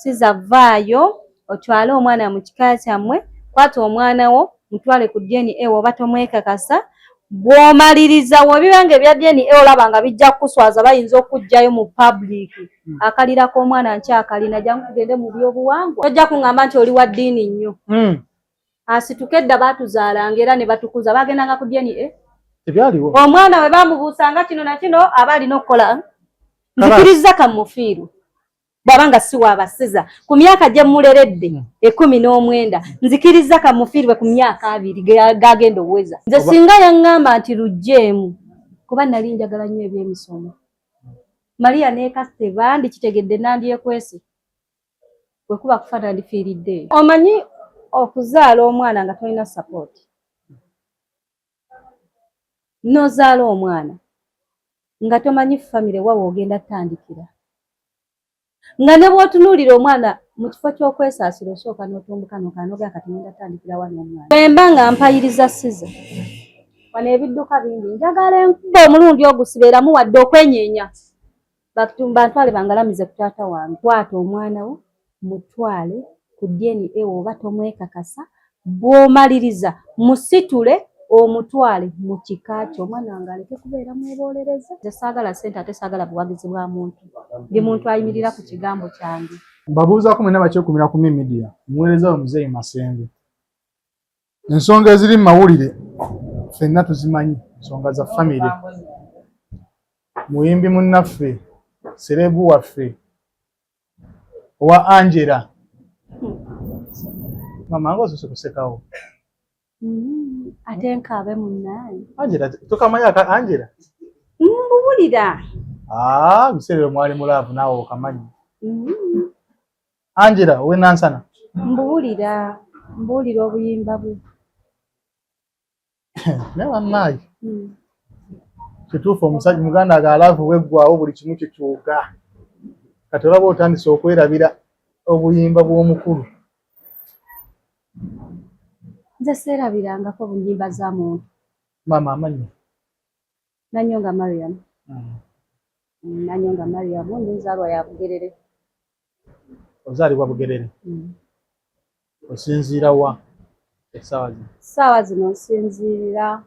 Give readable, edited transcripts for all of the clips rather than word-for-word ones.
Sizavaayo otwale omwana mu kika kyammwe, kwata omwana wo mutwale ku DNA oba tomwekakasa. Bw'omaliriza wobibange ebya DNA olaba nga bijja kukuswaza bayinza okujjayo mu public. Akalira k'omwana nkyakalina jangu tugende mu byobuwangwa. Tojja kuŋŋamba nti oli wa ddiini nnyo. Asituke dda baatuzaalanga era ne batukuza bagendanga ku DNA. Tebyaliwo. Omwana we bamubuusanga kino na kino aba alina okukola nzikiriza kamufiiru. Bwabanga si waabasiza ku myaka gye muleredde 19 nzikiriza kamufiirwe ku myaka 2 gagenda oweza. Nze singa yaŋŋamba nti lujjeemu kuba nali njagala nnyo ebyemisomo. Maria neekaste bandi kitegedde nandyekwese bwe kuba kufa nandifiiridde. Omanyi okuzaala omwana nga tolina support. Nozaala omwana nga tomanyi famire wa woogenda tandikira. Nga ne bw'otunuulira omwana mu kifo ky'okwesaasira osooka n'otumbuka n'okanoga kati ngenda tandikira wano omwana. Bwemba nga mpayiriza siza wano ebidduka bingi njagala enkuba omulundi ogusibeeramu wadde okwenyeenya. Bantwale bangalamize ku taata wange. Kwata omwana wo mutwale ku DNA oba tomwekakasa. Bw'omaliriza musitule omutwale mu kika kyo. Omwana wange aleke kubeera mwebolereza. Nze saagala ssente ate saagala buwagizi bwa muntu. Ndi muntu ayimirira ku kigambo kyange. Mbabuuzaako mwena bakyekumira ku media muweereza Muzeeyi Masembe. Ensonga eziri mu mawulire ffenna tuzimanyi, ensonga za famire. Muyimbi munnaffe, serebu waffe owa Angela. Mama ngo sose kusekawo. Ate nkaabe munnaye. Angela tokamanya aka Angela? Mbuulira. Biseera mwali mulaavu naawe okamanyi. Angela we nansana. Mbuulira obuyimba bwe. Never mind. Kituufu omusajja Muganda agaalaavu weggwaawo buli kimu kikyuka. Kati olaba otandise okwerabira obuyimba bw'omukulu. Nze seerabirangako bunyimba za muntu. Mama amanyi. Nanyonga Mariam. Nanyonga Mariam nzaalwa ya Bugerere. Ozaalibwa Bugerere. Osinziira wa? Essaawa zino nsinziira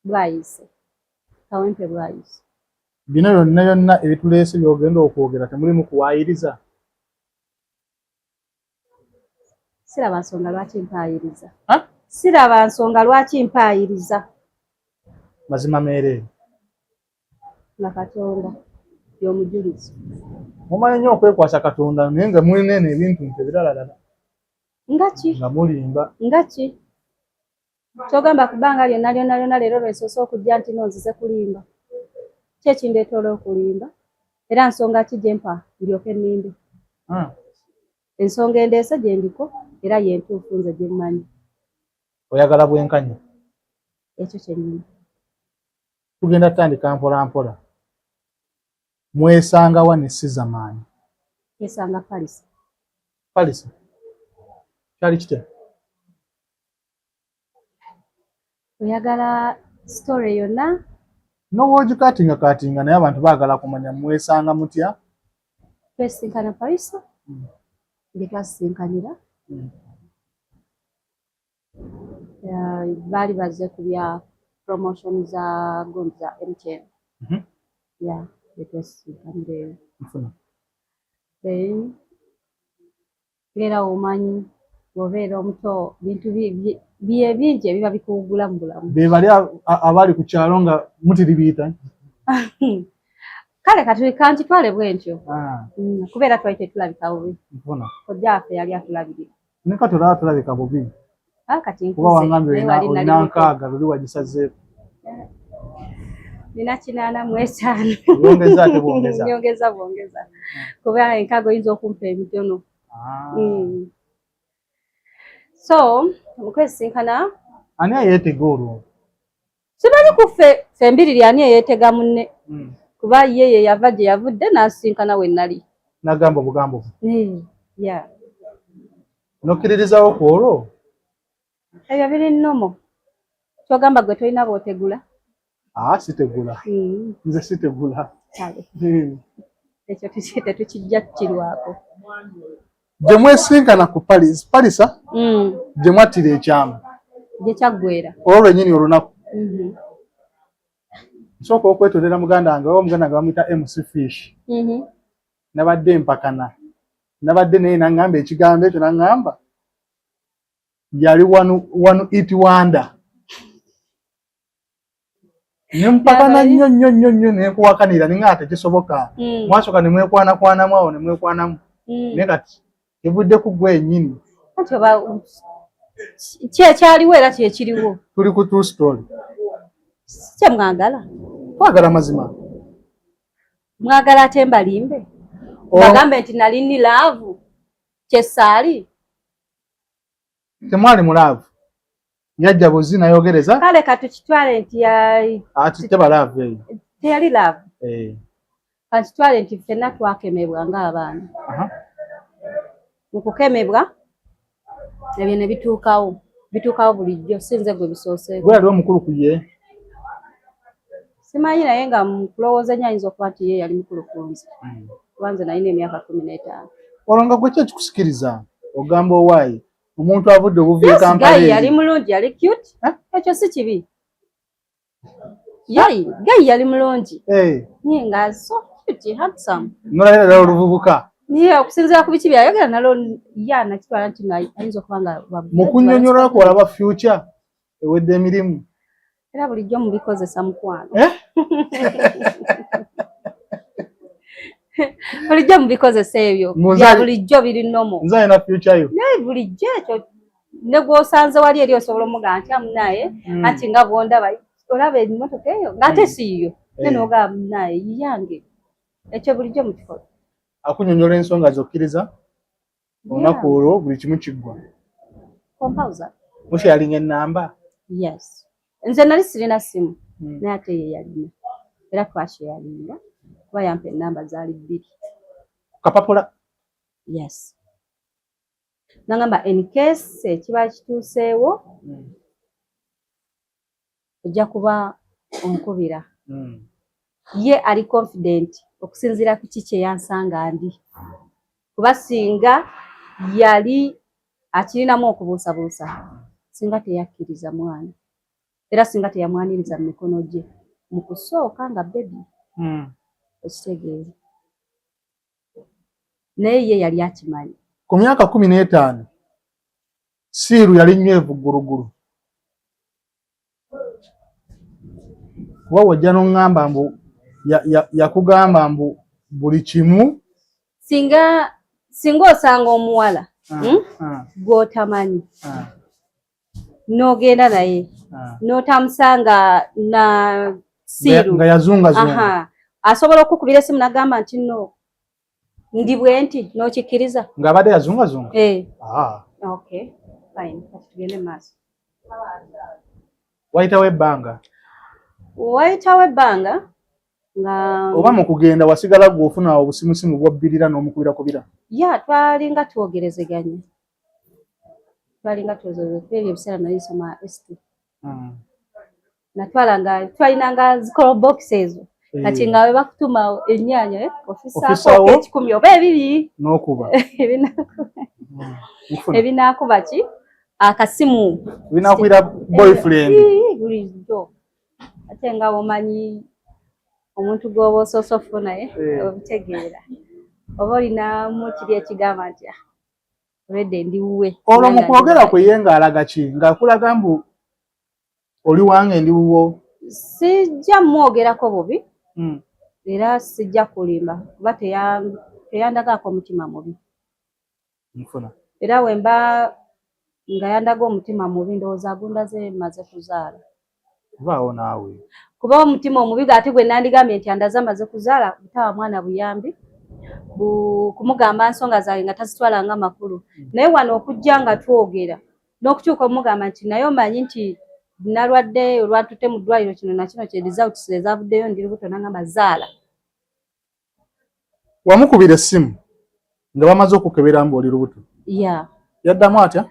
Bwayise. Kawempe Bwayise. Bino byonna ebituleese by'ogenda okwogera temulimu kuwaayiriza? Siraba nsonga lwaki mpaayiriza. Siraba nsonga lwaki mpaayiriza. Mazima meereere. Na Katonda y'omujulizi. Mumanyi nnyo okwekwasa Katonda naye nga mulina ebintu ebirala. Nga ki? Nga mulimba. Nga ki? Kyogamba kubanga lyonna leero lwesoose okujja nti nonzize kulimba. Ki ekindeetoola okulimba? Era nsonga ki gye mpa ndyoke nnimbe? Ensonga endeese gye ndiko era yentuufu nze gye mmanyi. Oyagala bwenkanya? Ekyo kyennyini. Tugenda tutandika mpola mpola. Mwesanga wa ne Sizamaanyi? Mwesanga Palisa. Palisa? Kyali kitya? Oyagala story yonna? N'owoogikatinga naye abantu baagala kumanya mwesanga mutya? Twesinkana Palisa. Gye twasisinkanira. Baali bazze ku bya promotion za gundi za MTN. Gye twasisinkanira. Era omanyi bw'obeera omuto bintu bingi ebiba bikuwugula mu bulamu. Be bali abali ku kyalo nga mutiribiyita? Kale kantitwale bwentyo. Kubeera twali tetulabika bubi. Kojjaffe yali atulabirira. Ne kati olaba tulabika bubi. Kati kuba wangambye olina nkaaga luli wagisazeeko. Nina 85. Bwongeza ate bwongeza? Bwongeza. Kuba enkaaga oyinza okumpa emitono. So, mukwesinkana. Ani ayeetega olwo? Simanyi ku ffe embiriri ani eyeetega munne. Kuba ye yava gye yavudde n'asisinkana we nnali. N'agamba obugambo. Yeah. N'okkiririzawo ku olwo? Ebyo biri nnomo. Kyogamba gwe tolina bw'otegula? Sitegula. Nze sitegula. ekyo tetukijja kukirwako. Gye mwesinkana ku Palisa gye mwattira ekyama gye kyaggwera olwo lwennyini olunaku nsooka okwetondera muganda wange oba muganda wange bamuyita MC Fish nabadde mpakana nabadde naye naŋŋamba ekigambo ekyo naŋŋamba yali wanu it wonder nempakana nnyo nenkuwakanira ninga tekisoboka mwasooka ne mwekwanakwanamo awo ne mwekwanamu naye kati kivudde ku ggwe ennyini ki ekyaliwo era kyekiriwo tuli ku true story kye mwagala twagala mazima mwagala ate mbalimbe bagambe nti nali ni laavu kyesaali temwali mulaavu yajja buzi nayogereza kale katukitwale nti ati teba laavu eyo teyali laavu kakitwale nti ffenna twakemebwa ng'abaana mu kukemebwa ebyo ne bituukawo bulijjo sinze gwe bisooseeko gwe yali omukulu ku ye simanyi naye nga mukulowooza nnyo ayinza okuba nti ye yali mukulu ku nze kuba nze nalina emyaka 15 olwo nga gwe ki ekikusikiriza ogamba owaayi omuntu avudde obuviira Kampala yali mulungi yali cute ekyo si kibi gayi yali mulungi naye nga so cute handsome nolabira ddala oluvubuka niye okusinziira ku biki byayogera nalwo nakitwala nti ayinza okuba nga mu kunnyonnyolwako olaba future ewedde emirimu era bulijjo mubikozesa mukwano bulijjo mubikozesa ebyo bya bulijjo biri nomo nze alina future yo naye bulijjo ekyo ne gwosanze wali eri osobola omugaa nti amunaye anti nga bwondaba olaba emmotoka eyo ng'ate siiyo ne noogaba munaye yiyange ekyo bulijjo mukikola akunnyonnyola ensonga zokkiriza olunaku olwo buli kimu kiggwa kompawuza musharinga ennamba yes nze nali sirina simu naye ate ye yalina era twasharinga kuba yampa ennamba zaali 2 kapapula yes nangamba in case ekiba kituuseewo ojja kuba onkubira ye ali confident okusinziira ku kiki eyansanga ndi kuba singa yali akirinamu okubuusabuusa singa teyakkiriza mwana era singa teyamwaniriza mu mikono gye mu kusooka nga bebi ekitegeeza naye ye yali akimanyi ku myaka 15 siiru yali nywevu ggulugulu kuba wajja n'oŋŋamba mbu yakugamba mbu buli kimu singa osanga omuwala gw'otamanyi n'ogenda naye n'otamusanga na siiru nga yazungazunga asobola okukubira essimu n'agamba nti no ndi bwe nti n'okikkiriza ng'abadde yazungazunga okay fine kati tugende maaso wayitawo ebbanga nga oba mu kugenda wasigala gw'ofuna obusimusimu bw'obbirira n'omukubira kubira twalinga twogerezeganye ebyo ebiseera nali nsoma S2 twalinanga zikolo box ezo kati nga bwe bakutuma ennyaanya ofisaako ekikumi oba ebiri n'okuba ebinaakuba ki akasimu binaakubira boyfriend bulijjo ate nga omanyi omuntu gw'oba osoosa ofuna obitegeera oba olinamu kiri ekigamba nti obedde ndi wuwe olwo mu kwogera kwe ye ng'alaga ki ng'akulaga mbu oli wange ndi wuwo sijja mwogerako bubi era sijja kulimba kuba teyandagaako omutima mubi era wemba nga yandaga omutima mubi ndowooza agundaze maze kuzaala vaawo naawe kuba omutima omubi ate gwe nandigambye nti andaze amaze kuzaala butawa mwana buyambi kumugamba nsonga zange nga tazitwala nga makulu naye wano okujja nga twogera n'okutuuka omugamba nti naye omanyi nti nalwadde olwatutte mu ddwaliro kino nakino kye results ezavuddeyo ndi lubuto nangamba zaala wamukubira essimu nga bamaze okukebera mbu oli lubuto yaddamu atya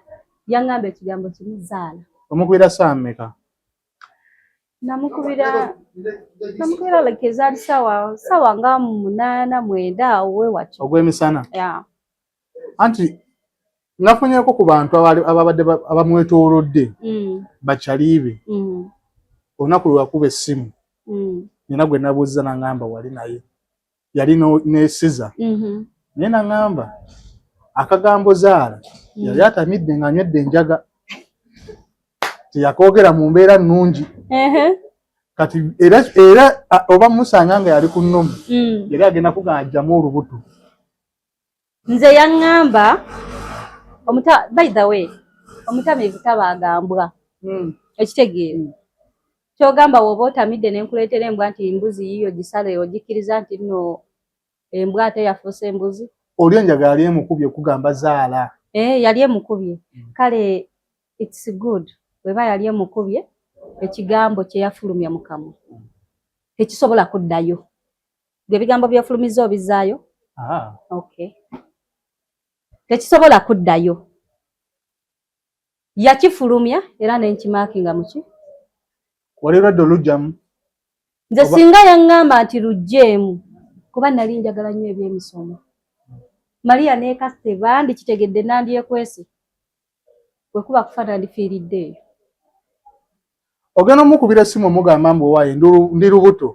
yaŋŋamba ekigambo kimu zaala omukubira saa mmeka namukubira like ezaali sawa nga 8 9 awo wati ogw'emisana. Yeah. Anti nafunyeko ku bantu ababadde abamwetoolodde bakyaliibe olunaku lwe wakuba essimu nina gwe nabuuza nangamba wali naye yali n'esiza naye nangamba akagambo zaala yali atamidde ng'anywedde enjaga teyakoogera mu mbeera nnungi kati era oba musanga nga yali ku nnomu yali agenda kugamba ajjamu olubuto. Nze yaŋŋamba by the way omutamiivu tabaagambwa ekitegeero kyogamba woba otamidde nenkuleetera embwa nti mbuzi yiyo gisale ogikkiriza nti nno embwa ate yafuuse embuzi oli enjaga yali emukubye okugamba zaala yali emukubye kale it's good weba yali emukubye ekigambo kye yafulumya mu kamwa tekisobola kuddayo ebigambo byefulumiza obizaayo okay tekisobola kuddayo yakifulumya era nenkimaakinga muki wali lwadde olugjamu nze singa yaŋŋamba nti lugjeemu kuba nali njagala nnyo ebyemisomo Maria neekasite bandi kitegedde nandyekwese bwe kuba kufa nandifiiridde eyo ogenda omukubira essimu omugamba mbu owaaye ndi lubuto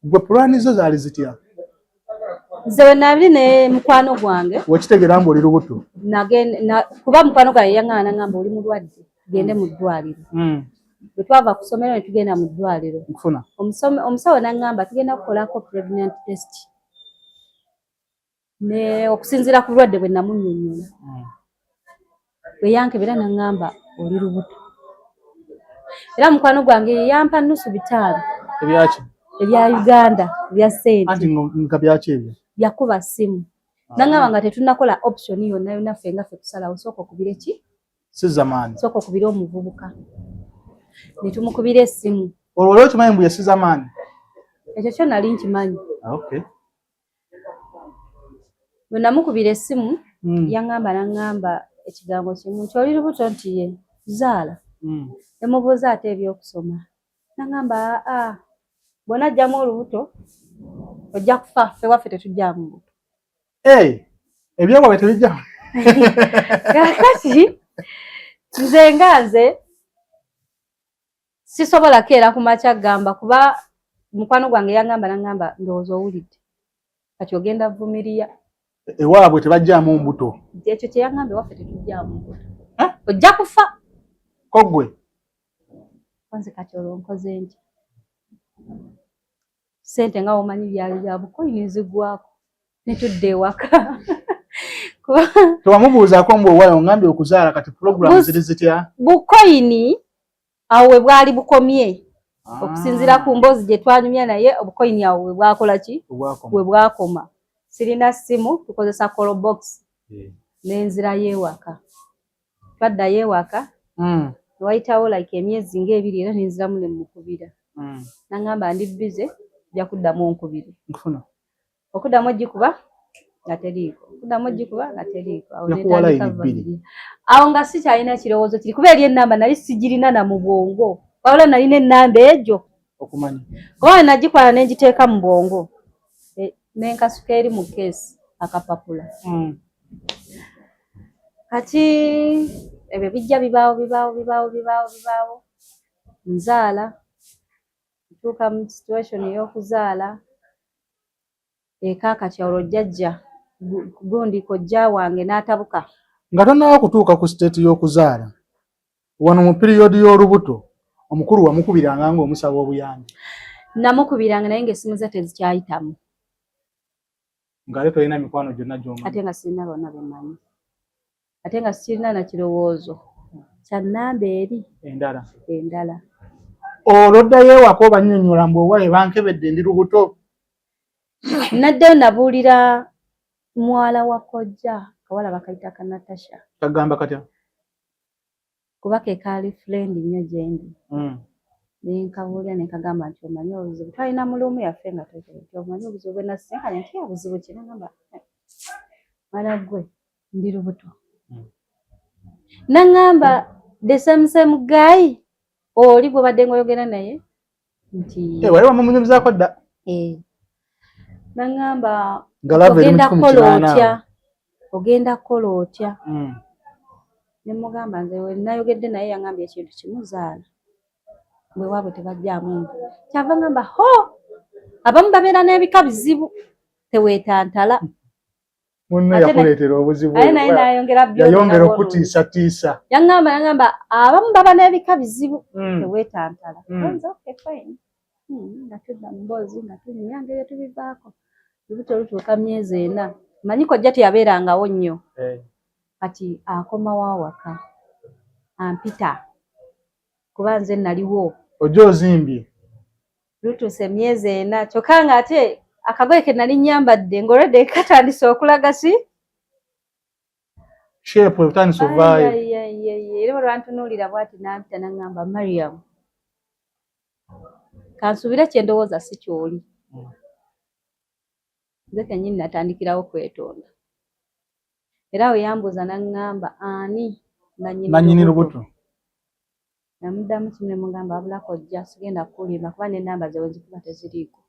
gwe pulaani zo zaali zitya nze we nabiri ne mukwano gwange wekitegera mbu oli lubuto kuba mukwano gwange yaŋŋana nangamba oli mulwadde tugende mu ddwaliro bwe twava ku ssomero ne tugenda mu ddwaliro omusawo naŋŋamba tugenda kukolako pregnant test ne okusinziira ku bulwadde bwe namunnyonnyola bwe yankebera naŋŋamba oli lubuto era mukwano gwange yampa nusu 5 ebyaki ebya Uganda bya ssente anti nga byaki ebyo yakuba ssimu naŋŋamba nga tetunnakola option yonna yonna ffe kusalawo sooka okubira ki si zamaani sooka okubira omuvubuka ne tumukubira essimu olwo leo kimanyi mbu yasiza maani ekyo kyo nali nkimanyi bwe namukubira essimu yaŋŋamba naŋŋamba ekigambo kimu nti oli lubuto nti ye zaala nemubuuza ate ebyokusoma naŋŋamba bw'onajjamu olubuto ojja kufa ffe waffe tetujjamu buto ebyobwe tebijjamu kakati nze nga nze sisobola keera ku makya gamba kuba mukwano gwange yaŋŋamba naŋŋamba ndowooza owulidde kati ogenda vumiriya ewaabwe tebajjaamu mbuto ekyo kye yaŋŋamba ewaffe tetujjaamu mbuto ojja kufa koggwe nze kati olwo nkoze nti ssente nga womanyi byali bya bukoyini zigwako netudde ewaka tewamubuuzaako mbu owaayo ongambye okuzaala kati pulogulaamu ziri zitya bukoyini awo we bwali bukomye okusinziira ku mboozi gye twanyumya naye obukoyini awo we bwakola ki we bwakoma sirina ssimu tukozesa call box n'enzirayo ewaka twaddayo ewaka wayitawo like emyezi ng'ebiri era nenziramu ne mukubira naŋŋamba ndi bize ojja kuddamu onkubire okuddamu ogikuba nga teriiko okuddamu ogikuba nga teriiko awo nga sikyalina kirowoozo kiri kuba eri ennamba nali sigirina na mu bwongo wabula nalina ennamba egyo oba nagikola n'engiteeka mu bwongo n'enkasuka eri mu keesi akapapula kati ebyo bijja bibaawo nzaala ntuuka mu situation ey'okuzaala eka kati olwo jjajja gundi kojja wange n'atabuka nga tonnawo kutuuka ku siteeti y'okuzaala wano mu piriyodi y'olubuto omukulu wamukubiranga ng'omusaba obuyambi namukubiranga naye ng'essimu ze tezikyayitamu ng'ate tolina mikwano gyonna gy'omanyi ate nga sirina bonna bemanyi ate nga sikirina na kirowoozo kya nnamba eri endala olwoddayo ewaka obannyonnyola mbu owaaye bankebedde ndi lubuto naddeyo nabuulira muwala wa kojja kawala bakayita ka Natasha kagamba katya kuba ke kaali friend nnyo gyendi nenkabuulira nenkagamba nti omanyi obuzibu twalina mulumu yaffe nga nti omanyi obuzibu bwe nasinkanye nti obuzibu ki nagamba mwana gwe ndi lubuto naŋŋamba the same guy oli gwe badde ng'oyogera naye nti wali wamunyumizaako dda nangamba ogenda kukola otya ne mugamba nze we nayogedde naye yangambye ekintu kimuzaala bwe waabwe tebajjaamu nti kyava ngamba ho abamu babeera n'ebika bizibu teweetantala munne yakuleetera obuzibu aye naye nayongera yayongera okutiisatiisa yangamba abamu baba n'ebika bizibu teweetantala okay fine nga tudda mu mboozi nga tunyumya ngeri tubivaako lubuto lutuuka myezi 4 manyi kojja teyabeerangawo nnyo kati akomawo awaka ampita kuba nze naliwo ojja ozimbye lutuuse myezi 4 kyokka nga ate akagoye ke nali nyambadde ng'olwedde katandise okulaga si shape otandise ovaayo era bwe lwantunuulira bw'ati nampita naŋŋamba Mariam kansubire kye ndowooza si kyoli nze kennyini natandikirawo kwetonda era we yambuuza naŋŋamba ani nannyini lubuto namuddamu kimu ne mugamba wabula kojja sigenda kukulimba kuba n'ennamba ze wezikuba teziriiko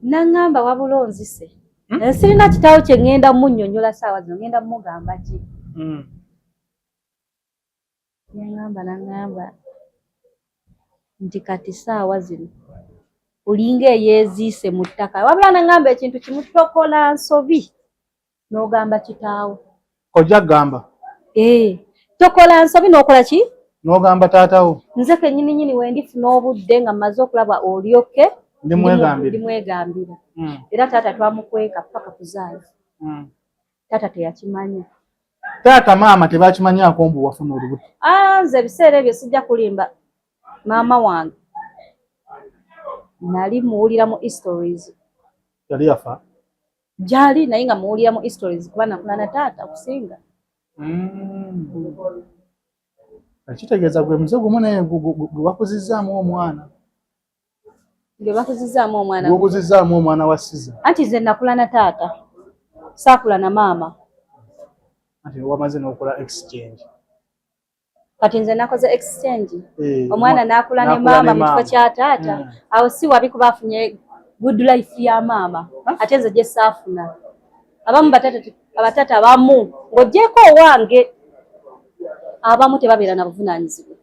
naŋŋamba wabula onzise sirina kitaawo kye ŋŋenda munnyonnyola saawa zino ŋŋenda mugamba ki naŋŋamba nti kati saawa zino olinga eyeeziise mu ttaka wabula naŋŋamba ekintu kimu tokola nsobi n'ogamba kitaawo ojja gamba tokola nsobi n'okola ki n'ogamba taatawo nze kennyininyini we ndifuna obudde nga mmaze okulaba olyoke ndimwegambira era taata twamukweka paka kuzaala taata teyakimanya taata maama tebakimanyaako mbu wafuna olubuto nze ebiseera ebyo sijja kulimba maama wange nali muwulira mu histories yali yafa gyali naye nga muwulira mu histories kuba nakulana taata okusinga ekitegeeza gwe muze gumu naye gwe bakuzizzaamu omwana gwokuzizzaamu omwana wa Siza anti nze nakulana taata saakula na maama anti wamaze n'okola exchange kati nze nakoze exchange omwana n'akula ne maama mu kifo kya taata awo si wabi kuba afunye good life ya maama ate nze gye saafuna abamu abataata abamu ng'oggyeko owange abamu tebabeera na buvunaanyizibwa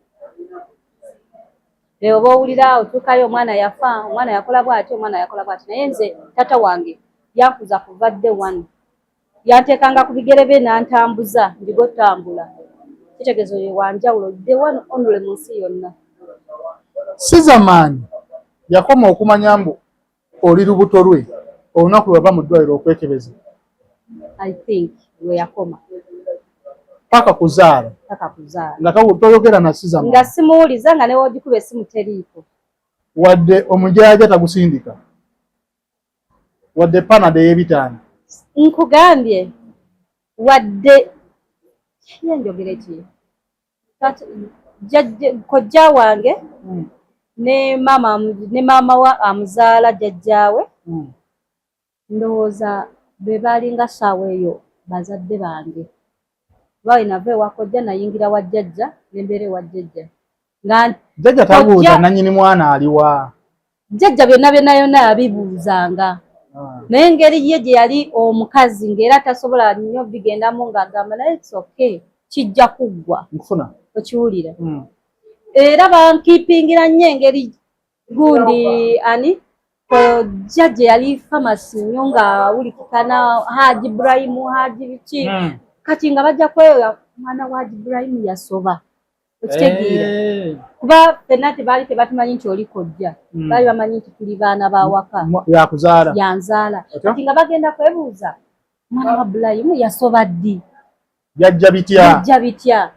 oba owulira otuukayo omwana yafa omwana yakola bw'ati omwana yakola bw'ati naye nze taata wange yankuza kuva dde wano yanteekanga ku bigere bye n'antambuza ndigo tambula kitegeezo ye wanjawulo dde wano onule mu nsi yonna Siza maani yakoma okumanya mbu oli lubuto lwe olunaku lwe bava mu ddwaliro okwekebeza I think lwe yakoma paka kuzaala nga toyogera na Siza maani nga simuwuliza nga newoogikuba essimu teriiko wadde omujaaja tagusindika wadde panada ey'ebitaano nkugambye wadde yenjogere ki kojja wange ne maama wa amuzaala jjajjaawe ndowooza be baalinga ssaawa eyo bazadde bange bawe nava ewa kojja nayingira wa jjajja nembeera ewa jjajja jjajja tabuuza nannyini mwana aliwa jjajja byonna byonna yonna yabibuuzanga naye engeri ye gye yali omukazi ng'era tasobola nnyo bigendamu ng'agamba naye it's okay kijja kuggwa nkufuna okiwulira era bankiipingira nnyo engeri gundi ani kojja gye yali famasi nnyo ng'awulikikana Haji Ibrahim Haji biki kati nga bajja kweyoya mwana wa Haji Ibrahim yasoba okitegeera kuba ffenna tebaali tebatumanyi nti oli kojja baali bamanyi nti tuli baana bawaka yakuzaala yanzaala kati nga bagenda kwebuuza mwana wa Ibrahim yasoba ddi yajja bitya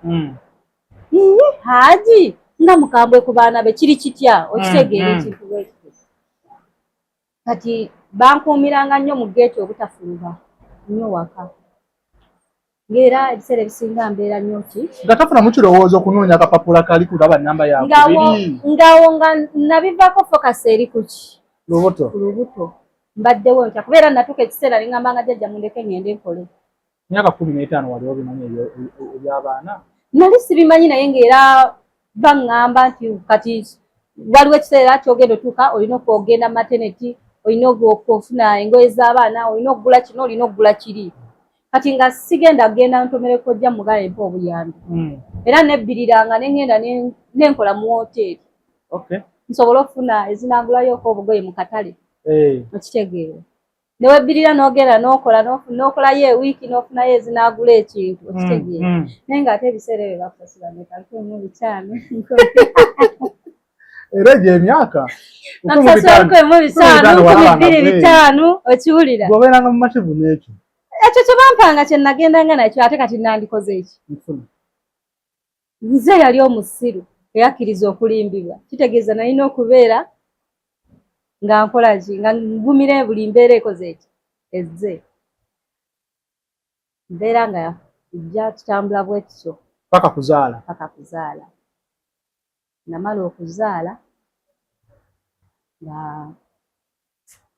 Haji nga mukambwe ku baana be kiri kitya okitegeera ekintu bwekityo kati bankuumiranga nnyo mu geeti obutafuluba nnyo waka ng'era ebiseera ebisinga mbeera nnyo ki nga tafunamu kirowoozo okunoonya akapapula kali kulaba nnamba yaabwe ngawo nga nabivaako fokasi eri ku ki lubuto mbaddewo ntya kubeera natuuka ekiseera ningamba nga jjajja mundeke ngende nkole myaka 15 wali obimanyi eby'abaana nali sibimanyi naye ng'era baŋŋamba nti kati waliwo ekiseera kyogenda otuuka olina okugenda maternity, olina okufuna engoye z'abaana, olina okugula kino, olina okugula kiri. Kati nga sigenda kugenda ntomere kojja mugala empa obuyambi. Era nebbiriranga nengenda nenkola mu woteeri. Nsobola okufuna ezinaagulayooko obugoye mu katale. Okitegeera. Newebbirira n'ogenda n'okolayo ewiiki n'ofunayo ezinaagula ekintu. Okitegeera. Naye ng'ate ebiseera ebyo bakusasula $1,500. Era egyo emyaka $1,500 okiwulira. Bw'obeeranga mu mativu n'ekyo. Ekyo kye bampanga kye nagendanga nakyo ate kati nandikoze eki. Nze yali omusiru eyakkiriza okulimbibwa. Kitegeeza nalina okubeera nga nkola ki, nga ngumira buli mbeera ekoze eki ezze. Mbeera nga ejja tutambula bwekityo. Paka kuzaala. Paka kuzaala. Namala okuzaala nga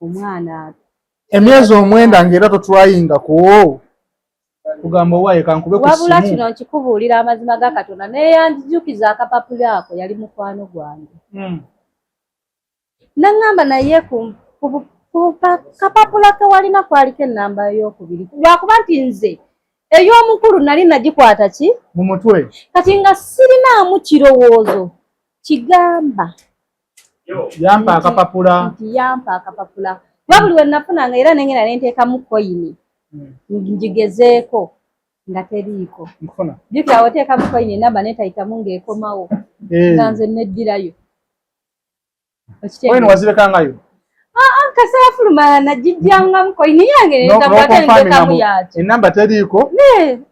omwana emyezi 9 ng'era totwayingako kugamba owaaye kankube ku ssimu. Wabula kino nkikubuulira amazima ga Katonda neyandijukiza akapapula ako yali mukwano gwange. Naŋŋamba naye ku kapapula ke walina kwaliko ennamba ey'okubiri. Lwakuba nti nze ey'omukulu nali nagikwata ki? Mu mutwe. Kati nga sirinaamu kirowoozo kigamba. Yampa akapapula. Nti yampa akapapula. Wabuli we nafunanga era nengenda nenteekamu koyini. Ngigezeeko nga teriiko. Jjukira oteekamu koyini namba netayitamu ng'ekomawo. Nga nze neddirayo. Koyini wazirekangayo? Kaseera fuluma nagijjangamu koyini yange netambula nteekamu yakyo. Ennamba teriiko?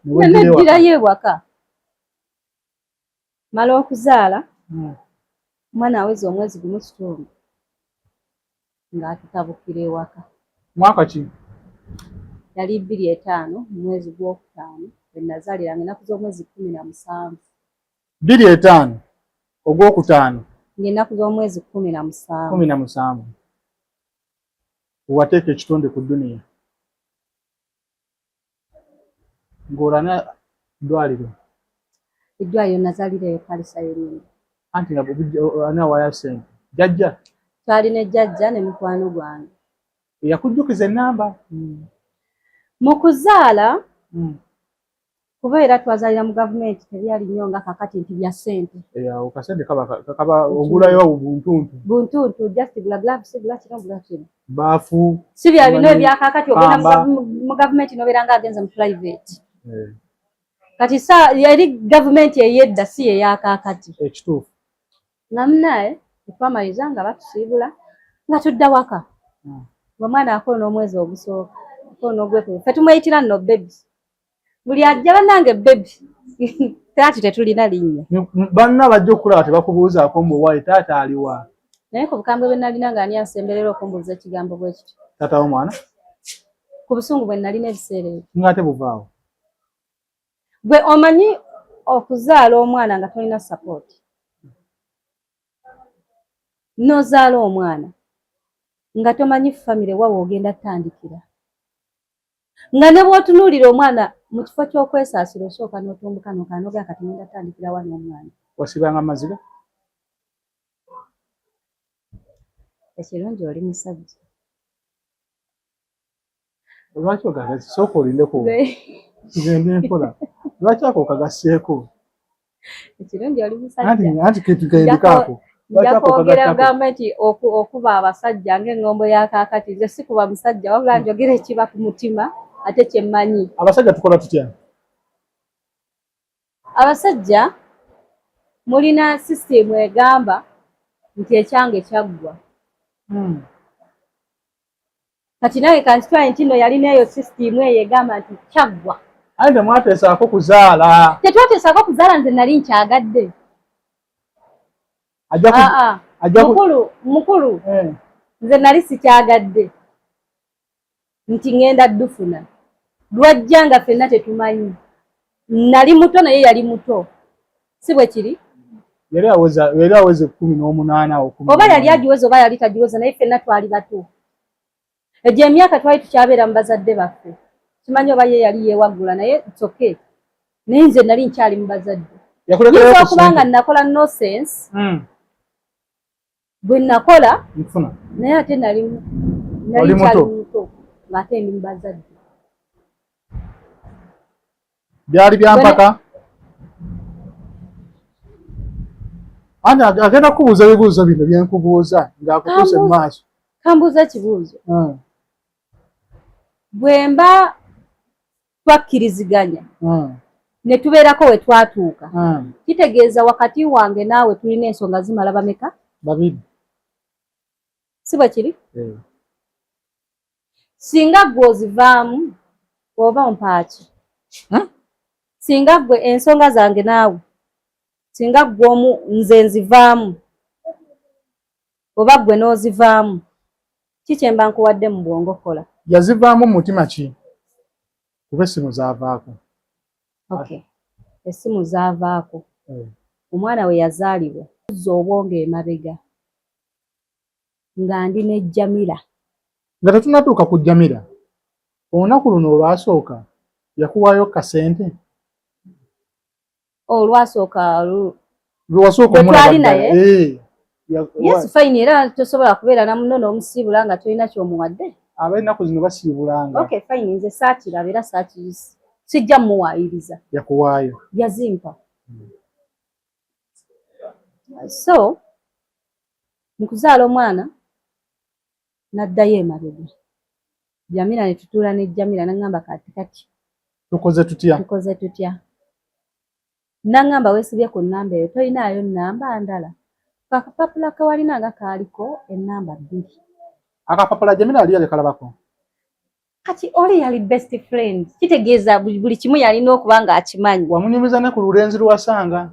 Neddirayo ewaka. Mala okuzaala. Omwana aweza omwezi gumu kitundu. Ng'atutabukira ewaka. Mwaka ki? Yali 25 mu mwezi gw'okutaano bwe nazaaliranga ennaku z'omwezi 17. 25 ogwokutaano? Ng'ennaku z'omwezi 17. Wateeka ekitonde ku dduniya. Ng'olana ddwaliro? Eddwaliro nazaalireyo Palisa Yerinde. Anti nga anawaya ssente. Jjajja? Twali ne jjajja ne mukwano gwange. Yakujjukiza ennamba? Mu kuzaala kuba era twazaalira mu gavumenti tebyali nnyo nga kakati nti bya ssente. Awo kasente kaba ogulayo buntuntu. Buntuntu just gula gloves gula kino gula kino. Baafu. Si bya bino ebyakakati ogenda mu gavumenti n'obeera ng'agenze mu private. Kati yali gavumenti ey'edda si eyakakati. Ekituufu. Namunaye twamaliza nga batusiibula nga tudda waka. Omwana akoona omwezi ogusooka. Akoona ogwekubiri. Ffe tumuyitira nno bebi. Buli ajja bannange bebi. Taati tetulina linnya. Banna bajja okulaba tebakubuuzaako mbu owaaye taata aliwa. Naye ku bukambwe bwe nalina nga ani ansemberera okumbuuza ekigambo bwe kityo. Taata w'omwana? Ku busungu bwe nalina ebiseera ebyo. Ng'ate buvaawo. Gwe omanyi okuzaala omwana nga tolina sapooti. N'ozaala omwana nga tomanyi famire wa woogenda ttandikira. Nga ne bw'otunuulira omwana mu kifo ky'okwesaasira osooka n'otumbuka n'okaanoga kati ngenda ttandikira wa n'omwana. Wasibanga amaziga? Ekirungi oli musajja. Lwaki ogagazi? Sooka olindeko. Tugende mpola. Lwaki ako okagasseeko? Ekirungi oli musajja. Anti ketugendekaako. Nja kwogera gavumenti okuba abasajja ng'engombo ya kaakati. Nze si kuba musajja wabula njogera ekiba ku mutima ate kye mmanyi. Abasajja tukola tutya? Abasajja mulina sisitemu egamba nti ekyange kyaggwa. Kati naye kansitwale nti nno yalina eyo sisitemu eyo egamba nti kyaggwa. Aye temwateesaako kuzaala. Tetwateesaako kuzaala, nze nali nkyagadde. Mukulu nze nali sikyagadde nti ngenda ddufuna. Lwajja nga ffenna tetumanyi. Nali muto naye yali muto. Si bwe kiri? Yali aweze 18 oba yali agiweza oba yali tagiweza naye ffenna twali bato. Egyo emyaka twali tukyabeera mu bazadde baffe. Kimanyi oba ye yali yeewaggula naye it's okay. Naye nze nali nkyali mu bazadde. yakulekera kubanga nakola nonsense bwe nakola nfuna naye ate nali muto ng'ate ndi mubazadde byali byampaka ani agenda kubuuza ebibuuzo bino byenkubuuza ng'akutuuse mu maaso kambuuza kibuuzo bwe mba twakkiriziganya ne tubeerako we twatuuka kitegeeza wakati wange naawe tulina ensonga zimala bameka? babiri. Si bwe kiri? Singa ggwe ozivaamu oba mpaaki singa ggwe ensonga zange naawe singa ggwe omu nze nzivaamu oba ggwe n'ozivaamu ki kye mba nkuwadde mu bwongo kola? Yazivaamu mu mutima ki? Kuba essimu zaavaako. Okay. Essimu zaavaako. Omwana we yazaalibwa kuzza obwongo emabega nga ndi ne Jamila. Nga tetunatuuka ku Jamila, olunaku luno olwasooka yakuwaayo kasente? Olwasooka lwasooka twali naye? Yes, fine, era tosobola kubeera na muno n'omusiibula nga tolina ky'omuwadde. Ab'ennaku zino basiibulanga. Okay, fine, nze saakiraba era saakirisi. Sijja muwaayiriza. Yakuwaayo? Yazimpa. So, mu kuzaala omwana n'addayo emabega. Jamila ne tutuula ne Jamila n'aŋŋamba kati. Tukoze tutya? Tukoze tutya. N'aŋŋamba weesibye ku nnamba eyo tolinaayo nnamba ndala. Akapapula ke walina nga kaaliko ennamba 2. Akapapula Jamila yali yalekalabako? Kati oli yali best friend. Kitegeeza buli kimu yalina okuba nga akimanyi. Wamunyumiza ne ku lulenzi lwasanga?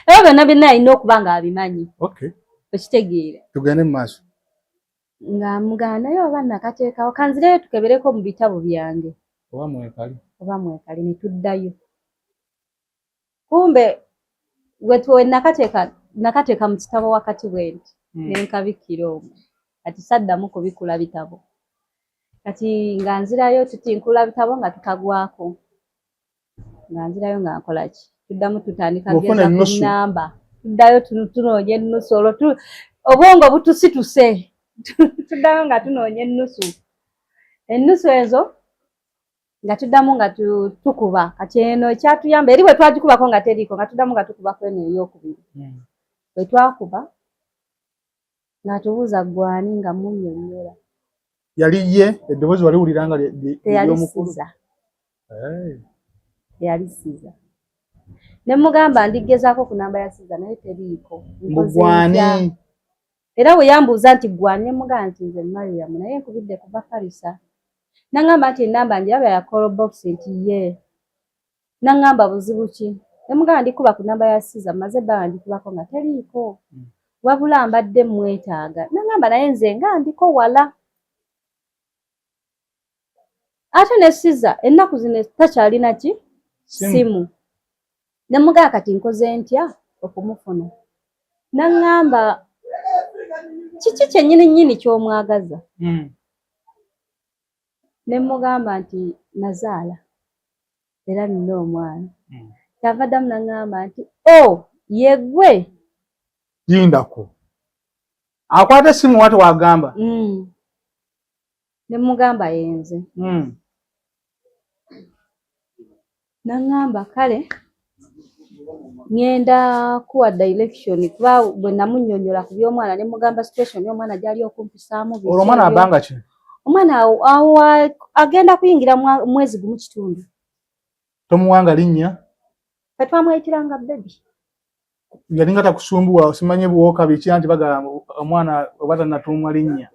Era byonna yalina okuba nga abimanyi. Okay. Okitegeera. Tugende mu maaso. Nga mugana naye oba nakateekawo kanzireyo tukebereko mu bitabo byange. Oba mwekali ne tuddayo. Kumbe we nakateeka mu kitabo wakati bwenti nenkabikira omwo. Kati saddamu kubikula bitabo. Kati nga nzirayo tutinkula bitabo nga tukagwako. Nga nzirayo nga nkola ki? Tuddamu tutandika geza ku nnamba. Tuddayo tunoonya ennusu olwo obwongo butusituse. Tuddayo nga tunoonya ennusu. Ennusu ezo nga tuddamu nga tukuba. Kati eno ekyatuyamba eri bwe twagikubako nga teriiko nga tuddamu nga tukubako eno ey'okubiri. Bwe twakuba nga tubuuza gwani nga munnyonnyola. Yali ye eddoboozi waliwulira nga ly'omukulu? Teyali Siza. Ne mugamba ndigezaako ku nnamba ya Siza naye teriiko. Gwani? Era bwe yambuuza nti gwani ne mugamba nti nze Mariam naye nkubidde kuva Kalisa. N'aŋŋamba nti ennamba njiraba ya call box nti ye. N'aŋŋamba buzibu ki? Ne mugamba ndikuba ku nnamba ya Siza maze ebbanga ndikubako nga teriiko. Wabula mbadde mwetaaga. N'aŋŋamba naye nze nga ndiko wala. Ate ne Siza ennaku zino takyalina ki? Simu. Ne mugamba kati nkoze ntya okumufuna. N'aŋŋamba kiki kyennyini ky'omwagaza? Ne mugamba nti nazaala era nina omwana. Kyava ddamu n'aŋŋamba nti ye ggwe. Yindako. Akwata essimu wate wagamba? Ne mugamba yenze. N'aŋŋamba kale ngenda kuwa direction kuba bwe namunnyonnyola ku by'omwana ne mugamba situation y'omwana gy'ali okumpisaamu. Olwo omwana abanga ki? Omwana awo agenda kuyingira mwezi gumu kitundu. Tomuwanga linnya? Fe twamwayitiranga baby. Yali nga takusumbuwa osimanye buwooka biki anti bagamba omwana oba tannatuumwa linnya?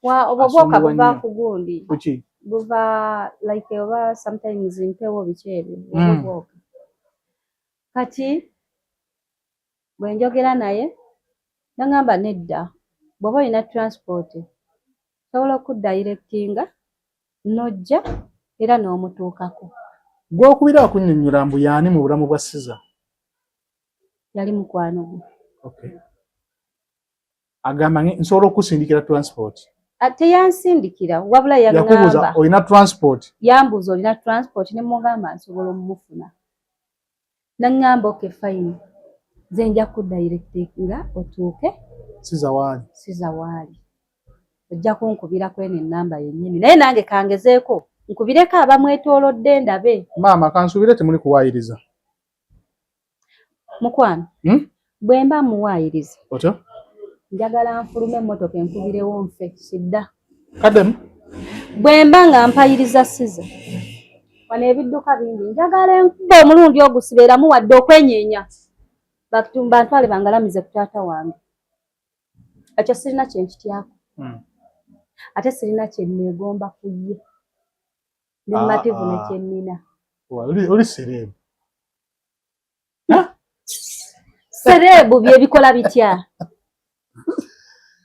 Obwo bwoka buva ku gundi. Kuki? Buva like oba sometimes mpewo biki ebyo. Obwo bwoka. Kati bwe njogera naye n'aŋŋamba nedda bw'oba olina transport sobola okuddayirectinga n'ojja era n'omutuukako. Gw'okubira akunnyonnyola mbu y'ani mu bulamu bwa Siza? Yali mukwano gwe. Okay. Agamba nsobola okusindikira transport? Teyansindikira wabula yaŋŋamba. Yakubuuza olina transport? Yambuuza olina transport ne mugamba nsobola omufuna. Nangamba okay fine. Zenja ku directinga otuuke siza wali. Ojja kunkubira kwene namba yennyini. Naye nange kangezeeko nkubireko abamwetoolodde ndabe. Maama kansubire temuli kuwaayiriza. Mukwano. Bwe mba muwaayiriza. Otyo? Njagala nfulume emmotoka enkubirewo nfe sidda. Kaddemu? Bwe mba nga mpayiriza siza. Wano ebidduka bingi. Njagala enkuba omulundi ogusibeeramu wadde okwenyeenya. Bantwale bangalamize ku taata wange. Ekyo sirina kye nkityako. Ate sirina kye neegomba ku ye. Ne mumativu ne kye nnina. Oli sereebu. Sereebu bye bikola bitya?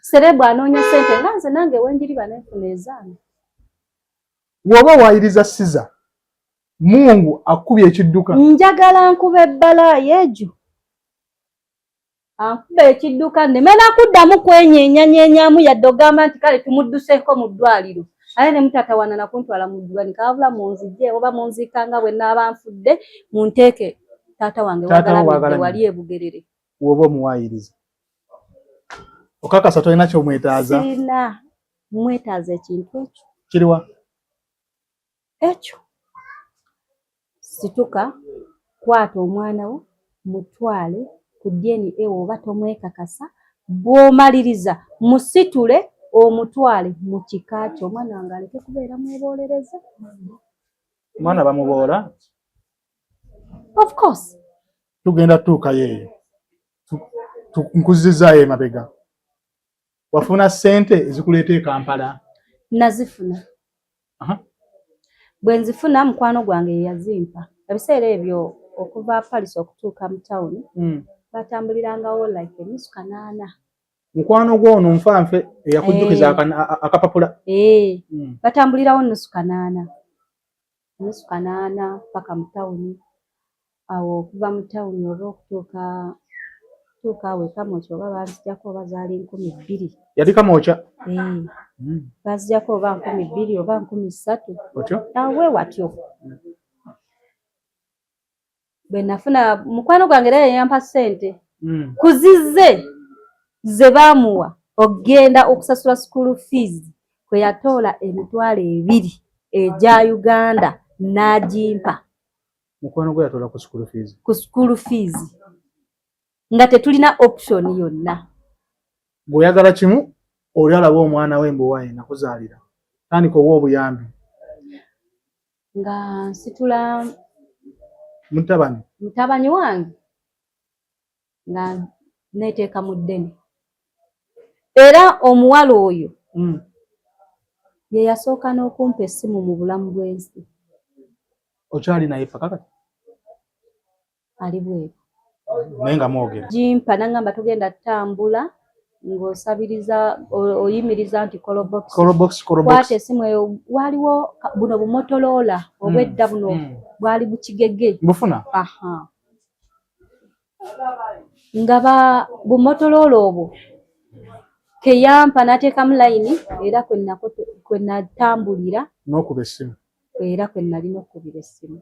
Sereebu anoonya ssente nga nze nange wenjiri banefuna ezange. Bw'oba waayiriza siza, Mungu akubye ekidduka. Njagala nkuba ebbalaayi egyo. Ankuba ekidduka nemena kuddamu kwenyeenya-nyeenyaamu yadde ogamba nti kale tumudduseeko mu ddwaliro. Ate ne mutatawana na kuntwala mu ddwaliro kaabula munzijje oba munziikanga bwe nnaaba nfudde munteeke taata wange wagalamidde wali ebugerere. Woba omuwaayiriza. Okakasa tolina ky'omwetaaza? Sirina mwetaaza ekintu ekyo. Kiriwa? Ekyo. Situka, kwata omwana wo, mutwale ku DNA oba tomwekakasa, bw'omaliriza musitule omutwale mu kika kyo. Omwana wange aleke kubeera mweboolereza. Omwana bamuboola? Of course. Tugenda tuukayo eyo. Nkuzizaayo emabega. Wafuna ssente ezikuleeta e Kampala? Nazifuna. Bwe nzifuna mukwano gwange ye yazimpa. Ebiseera ebyo okuva Paris okutuuka mu tawuni batambulirangawo like emisu 8. Mukwano gw'ono nfanfe eyakujjukiza akapapula? Batambulirawo nusu 8. Nusu 8 paka mu tawuni. Awo okuva mu tawuni oba okutuuka awo Kamwokya oba bazijjako oba zaali 2000. Yali Kamwokya? Bazijjako oba 2000 oba 3000. Otyo? Awe watyo. Bwe nafuna mukwano gwange era yampa ssente. Kuzizze ze baamuwa ogenda okusasula school fees kwe yatoola emitwalo 2 egya Uganda n'agimpa. Mukwano gwe yatoola ku school fees? Ku school fees. Nga tetulina option yonna. Bw'oyagala kimu oli alaba omwana we mbuwaye nakuzaalira. Tandika owa obuyambi. Nga nsitula mutabani wange nga neeteeka mu ddene. Era omuwala oyo ye yasooka n'okumpa essimu mu bulamu bw'ensi. Okyali naye pakakati? Ali bweru. Naye nga mwogera. Jimpa nangamba tugenda tutambula ng'osabiriza oyimiriza nti Colobox. Kwata essimu eyo waliwo buno bumotoloola obwedda buno bwali bukigege. Bufuna? Nga bumotoloola obwo keyampa n'ateekamu layini era kwe natambulira. N'okuba essimu. Era kwe nalina okubira essimu.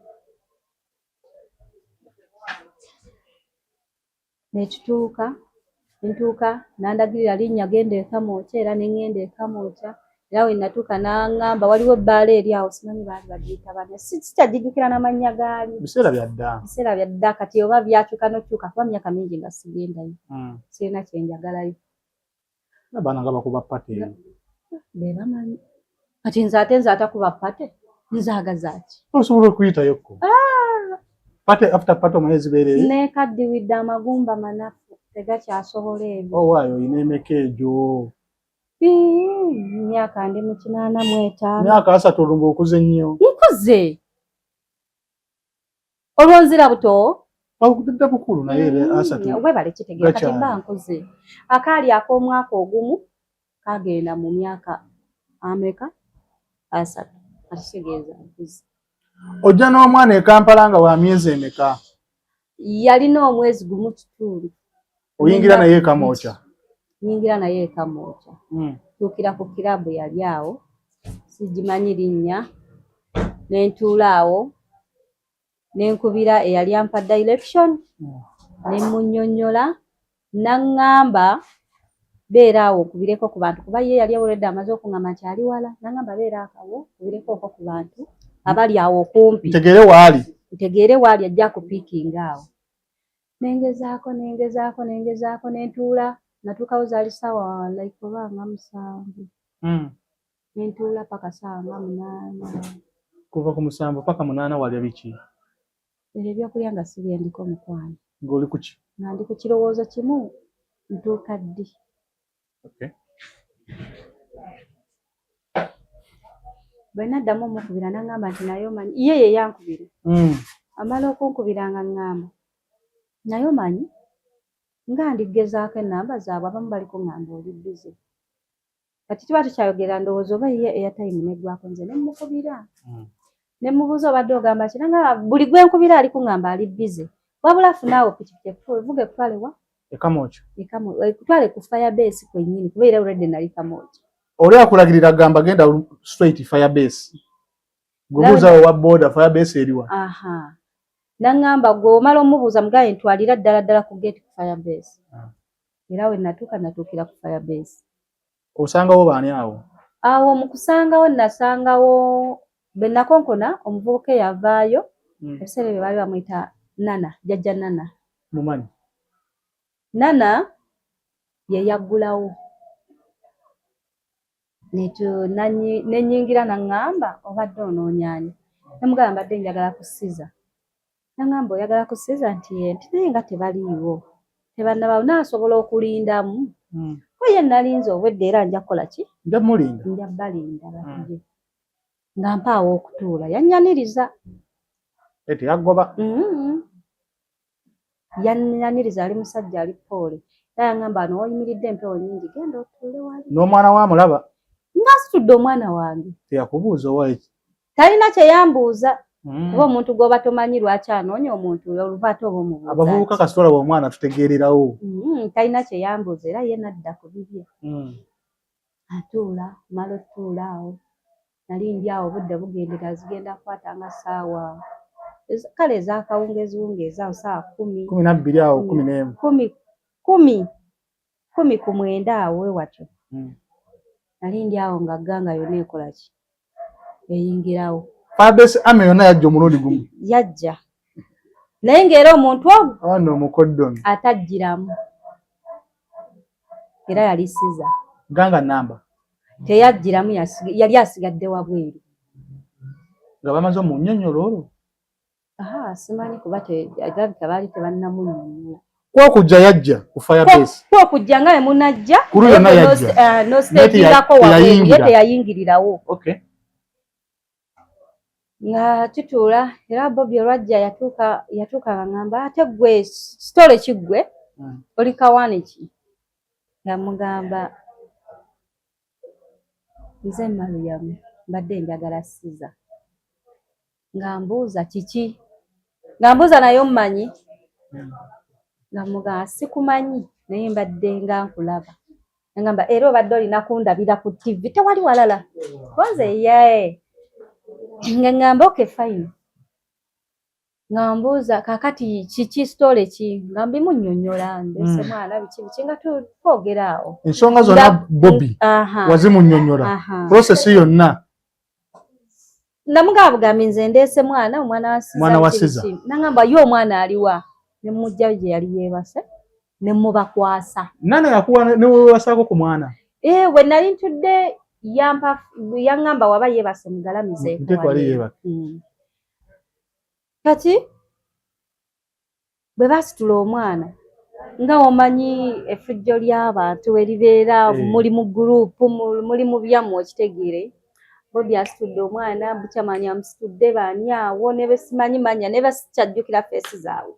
Ntuuka nandagirira linnya genda e Kamwokya era ne ngenda e Kamwokya. Era we natuuka n'aŋŋamba waliwo ebbaala eri awo simanyi baali bagiyita bane. Sikyajjukira n'amannya gaali. Biseera bya dda. Biseera bya dda kati oba byakyuka n'okyuka kuba myaka mingi nga sigendayo. Sirina kye njagalayo. Abaana nga bakuba pate. Be bamanyi. Kati nze atakuba pate. Nzaagazaaki. Osobola okuyitayokko. Pate after pate omanyi zibeerere. Neekaddiwidde amagumba manafu tegakyasobola ebyo. Owaayo oyina emeka egyo. Myaka ndi mu 85. Myaka 3 olumba okuze nnyo. Nkuze. Olwonzira buto? Bakudde bukulu naye 3. Webale kitegeera kati mba nkuze. Akaali ak'omwaka ogumu kagenda mu myaka ameka 3. Akitegeeza nkuze. Ojja n'omwana e Kampala nga wa myezi emeka? Yalina omwezi gumu kitundu. Oyingira naye e Kamwokya? Nyingira naye e Kamwokya. Tuukira ku kirabu yali awo. Sigimanyi linnya. Ne ntuula awo. nenkubira eyali ampa direction ne munnyonnyola naŋŋamba beera awo okubireko ku bantu kuba ye yali awulidde amaze okuŋŋamba nti ali wala naŋŋamba beera akawo okubireko okwo ku bantu abali awo okumpi ntegeere waali ajja kupiikinga awo nengezaako nentuula natuukawo zaali ssaawa like oba nga 7 nentuula paka ssaawa nga 8 kuva ku 7 paka 8 walya biki ebyo ebyokulya nga sibyendiko mukwano ng'oli ku ki nga ndi ku kirowoozo kimu ntuuka ddi bwe naddamu omukubira naŋŋamba nti naye omanyi ye ye yankubira amala okunkubira nga ŋŋamba naye omanyi nga ndigezaako ennamba zaabwe abamu bali kuŋŋamba oli bize kati kiba tukyayogera ndowooza oba ye eyatayimu neggwako nze ne mukubira ne mubuuza obadde ogamba ki naŋŋamba buli gwe nkubira ali kuŋŋamba ali bize wabula funaawo pikipiki evuga ekutwale wa Kamwokyo ekutwale ku firebase kwennyini kuba era already nali Kamwokyo oli akulagirira gamba genda straight firebase gubuuza wa boda firebase eriwa naŋŋamba gwe omala omubuuza mugaye ntwalira ddala ku gate ku firebase era we natuukira ku firebase osangawo baani awo mu kusangawo nasangawo be nakonkona omuvubuka eyavaayo ebiseera bye baali bamuyita Nana jjajja Nana mumanyi Nana ye yaggulawo nenyingira naŋŋamba obadde onoonyaani nemugamba mbadde njagala kusiza naŋŋamba oyagala kusiza nti naye nga tebaliiwo tebannabaawo naasobola okulindamu ye nalinze obwedde era nja kukola ki nja balinda batuje nga mpaawo okutuula yannyaniriza eti yagoba yannyaniriza ali musajja ali poole era yaŋŋamba n'oyimiridde empewo nnyingi genda otuule wali n'omwana wa mulaba nga situdde omwana wange teyakubuuza owaeki talina kye yambuuza kuba omuntu gw'oba tomanyi lwaki anoonya omuntu oluvaate oba omubuuza abavubuka kasitola bw'omwana tutegeererawo talina kye yambuuza era ye nadda ku bibye atuula mala otuula awo nali ndi awo obudde bugendera zigenda kukwata nga ssaawa kale ezakawungeziwungeezi awo ssaawa 12 awo 11 kumi ku mwenda awo wewatyo nali ndi awo nga gganga yonna ekola ki eyingirawo firebase ame yonna yajja omulundi gumu yajja naye ng'era omuntu ogwo awana omukoddomi atajjiramu era yali siza ganga namba teyajjiramu yali asigadde wabweru nga bamaze omunnyonnyola olwo simanyi kuba tebaali tebannamunnyonnyola kwokujja yajja ku firebase kwokujja nga emunajja kulu yonna yajja nostagingako wabweru ye teyayingirirawo nga tutuula era Bobi olwajja yatuuka ng'angamba ate gwe sitole kiggwe oli kawaani ki nga mugamba nze Mariam mbadde njagala siza nga mbuuza kiki nga mbuuza naye omumanyi nga mugamba sikumanyi naye mbadde nga nkulaba ngamba era obadde olina kundabira ku TV tewali walala konze ye nga ngamba okay fine nga mbuuza kakati kiki sitole ki nga mbimunnyonnyola mbese mwana biki nga twogera awo ensonga zonna Bobi wazimunnyonnyola process yonna namugamba bugambi nze ndeese omwana wa Siza nangamba ye omwana aliwa ne mujja gye yali yeebase ne mubakwasa Nana yakuwa ne weewasaako ku mwana bwe nali ntudde yaŋŋamba waba yeebase mugalamizeeko kati bwe basitula omwana nga omanyi effujjo ly'abantu eribeera muli mu gurupu muli mu byammwe okitegeere Bobi asitudde omwana bukyamanya amusitudde baani awo ne besimanyi manya ne basikyajjukira feesi zaabwe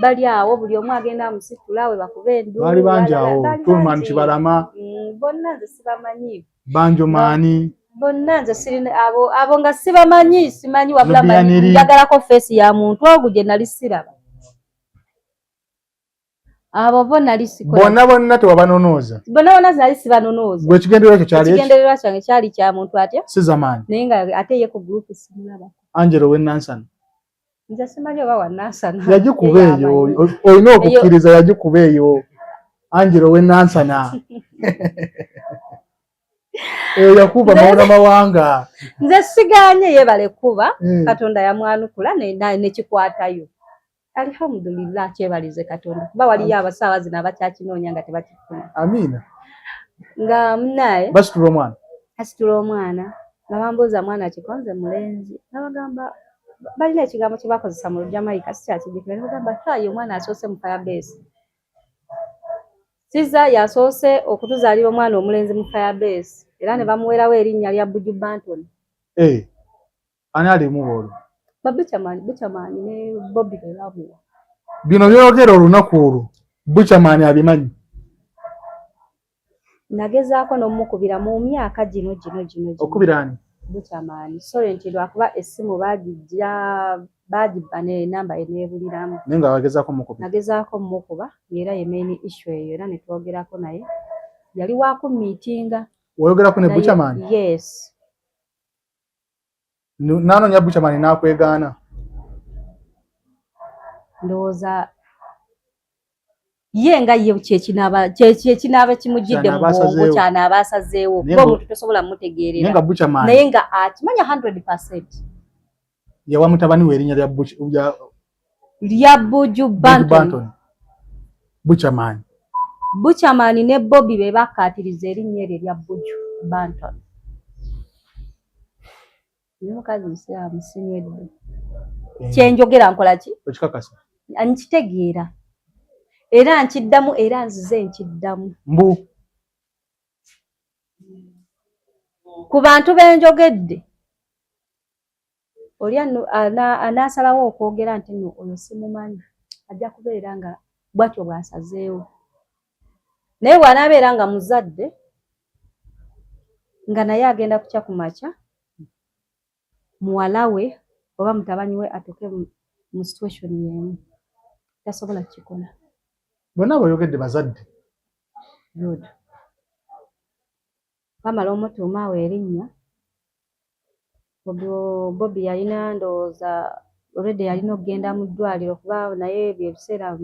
bali awo buli omu agenda amusitula we bakuba endu baali bangi awo Tulman Kibalama bonna nze sibamanyi Banjo Maani bonna nze sirina abo nga sibamanyi simanyi wabula njagalako feesi ya muntu ogwo gye nali siraba abo bonna lisikola bonna tewabanonooza bonna nali sibanonooza gwe ekigendererwa kyange kyali kya muntu atya Sizamaani naye nga ate ye ku gurupu simulaba Angelo Wennansana nze simanyi oba wanansana yagikuba eyo olina okukkiriza yagikuba eyo Angelo we nansana yakuba mawona mawanga nze siganye yebale kuba Katonda yamwanukula nekikwatayo alhamdulillah kyebalize Katonda kuba waliyo abasaawa zino abakyakinoonya nga tebakifuna amina nga munaye asitula omwana nga bambuuza mwana kikonze mulenzi nabagamba balina ekigambo kye bakozesa mu Jamaica sikyakijjukira nabagamba tayo omwana asoose mu firebase Siza yasoose okutuzaalira omwana omulenzi mu firebase era ne bamuweerawo erinnya lya Buju Banton. Ani alimu olwo? Buchamani ne Bobby Belamu. Bino byogera olunaku olwo Buchamani abimanyi. Nagezaako n'omukubira mu myaka gino. Okubira ani? Buchamani. Sorry nti lwakuba essimu baagibba n'enamba eneebuliramu. Naye nga wagezaako mukubira? Nagezaako mukuba era ye main issue eyo era ne twogerako naye. Yali waako meetinga. Wayogerako ne Buchamani? Yes. Nanoonya Buchamani n'akwegaana? Ndowooza ye nga ye kyekinaaba kimujjidde mu bwongo kyanaaba asazeewo kuba omuntu tosobola mutegeerera naye nga akimanya 100%. Yawa mutabani we erinnya lya Buju Banton. Buchamani ne Bobby be bakkaatiriza erinnya eryo lya Buju Banton. Mukazi musiraamu sinywedde. Kyenjogera nkola ki? Okikakasa. Nkitegeera. Era nkiddamu era nzize nkiddamu. Mbu. Ku bantu benjogedde. Oli anaasalawo okwogera nti nno oyo simumanyi. Ajja kubeera nga bwatyo bw'asazeewo. Naye bw'anaabeera nga muzadde nga naye agenda kukya ku makya muwala we oba mutabani we atuuke mu situation y'emu tasobola kukikola. Bonna boyogedde bazadde. Good. Bamala omutuumaawo erinnya Bobby yalina ndowooza already yalina okugenda mu ddwaliro kuba naye ebyo ebiseera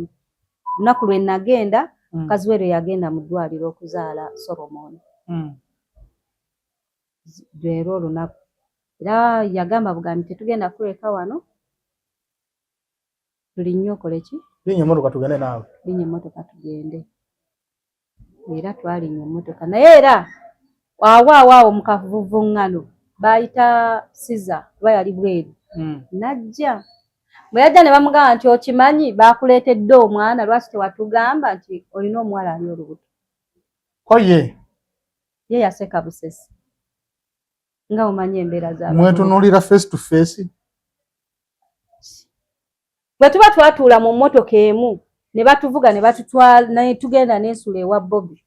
lunaku lwe nagenda mukazi we lwe yagenda mu ddwaliro okuzaala Solomon. Leero olunaku era yagamba bugambi tetugenda kuleka wano tulinnyo okole ki? Linnya emmotoka tugende naawe. Linnya emmotoka tugende. Era twalinnya emmotoka naye era awo mu kavuvuŋŋano baayita Siza kuba yali bweru. Najja bwe yajja ne bamugamba nti okimanyi baakuleetedde omwana lwaki tewatugamba nti olina omuwala ali olubuto. Ko ye yaseka busesi. Nga omanyi embeera z'abantu. Mwetunuulira face to face. Bwe tuba twatuula mu mmotoka emu ne batuvuga ne batutwala naye tugenda n'ensula ewa Bobby.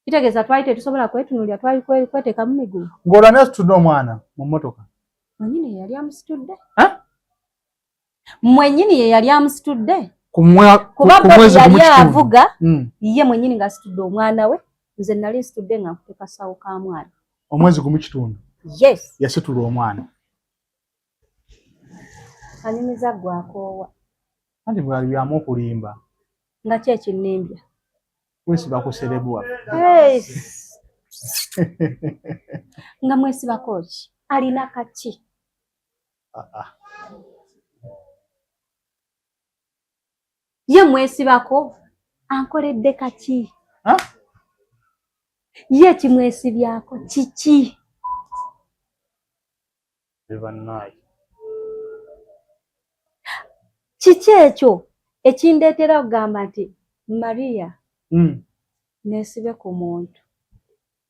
Kitegeeza twali tetusobola kwetunuulira twali kweteeka mu migulu. Ng'olani asitudde omwana mu mmotoka? Mwennyini ye yali amusitudde. Mwennyini ye yali amusitudde. Kuba Bobby yali avuga ye mwennyini ng'asitudde omwana we nze nali nsitudde nga nkuteeka sawo ka mwana. Omwezi gumu kitundu. Yes. Yasitula omwana. Anyumiza gwakoowa. Anti bwali byamu okulimba. Nga ki ekinnimbya? Mwesibako serebwa. Nga mwesibako ki? Alina kaki? Ye mwesibako ankoledde kaki? Ye kimwesibyako kiki? Kiki ekyo ekindeetera okugamba nti Maria neesibe ku muntu.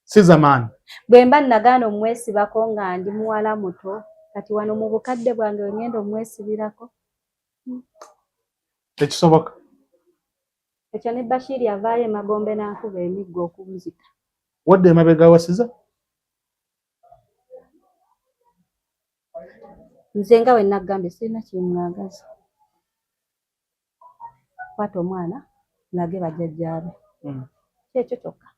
Sizamaani. Bwe mba nagaana omwesibako nga ndi muwala muto kati wano mu bukadde bwange ngenda omwesibirako. Tekisoboka. Ekyo ne Bashiri avaayo emagombe n'ankuba emiggo okunzita. Wadde emabega wa Siza? Nze nga we nagambye sirina kimwagaza. Kwata omwana mulage bajjajjaabe. Kyekyo kyokka.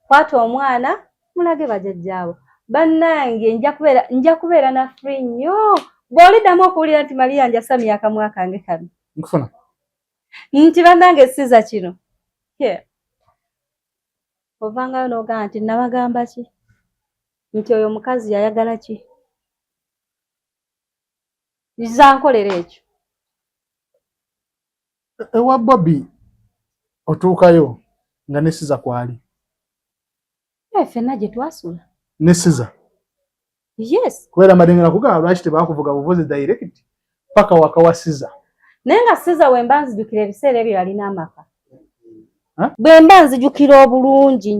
Kwata omwana mulage bajjajjaabe. Bannange nja kubeera na free nnyo bw'oliddamu okuwulira nti Maria njasamya akamwa kange kano nkufuna nti bannange siza kino ovangayo n'ogamba nti nabagamba ki nti oyo omukazi yayagala ki zankolera ekyo ewa Bobby otuukayo nga ne Siza kwali ffenna gye twasula ne Siza yes kubera madengera kugaba lwaki tebakuvuga buvuzi direct paka waka wa Siza naye nga Siza wemba nzijukira ebiseera ebyo yalina amaka bwemba nzijukira obulungi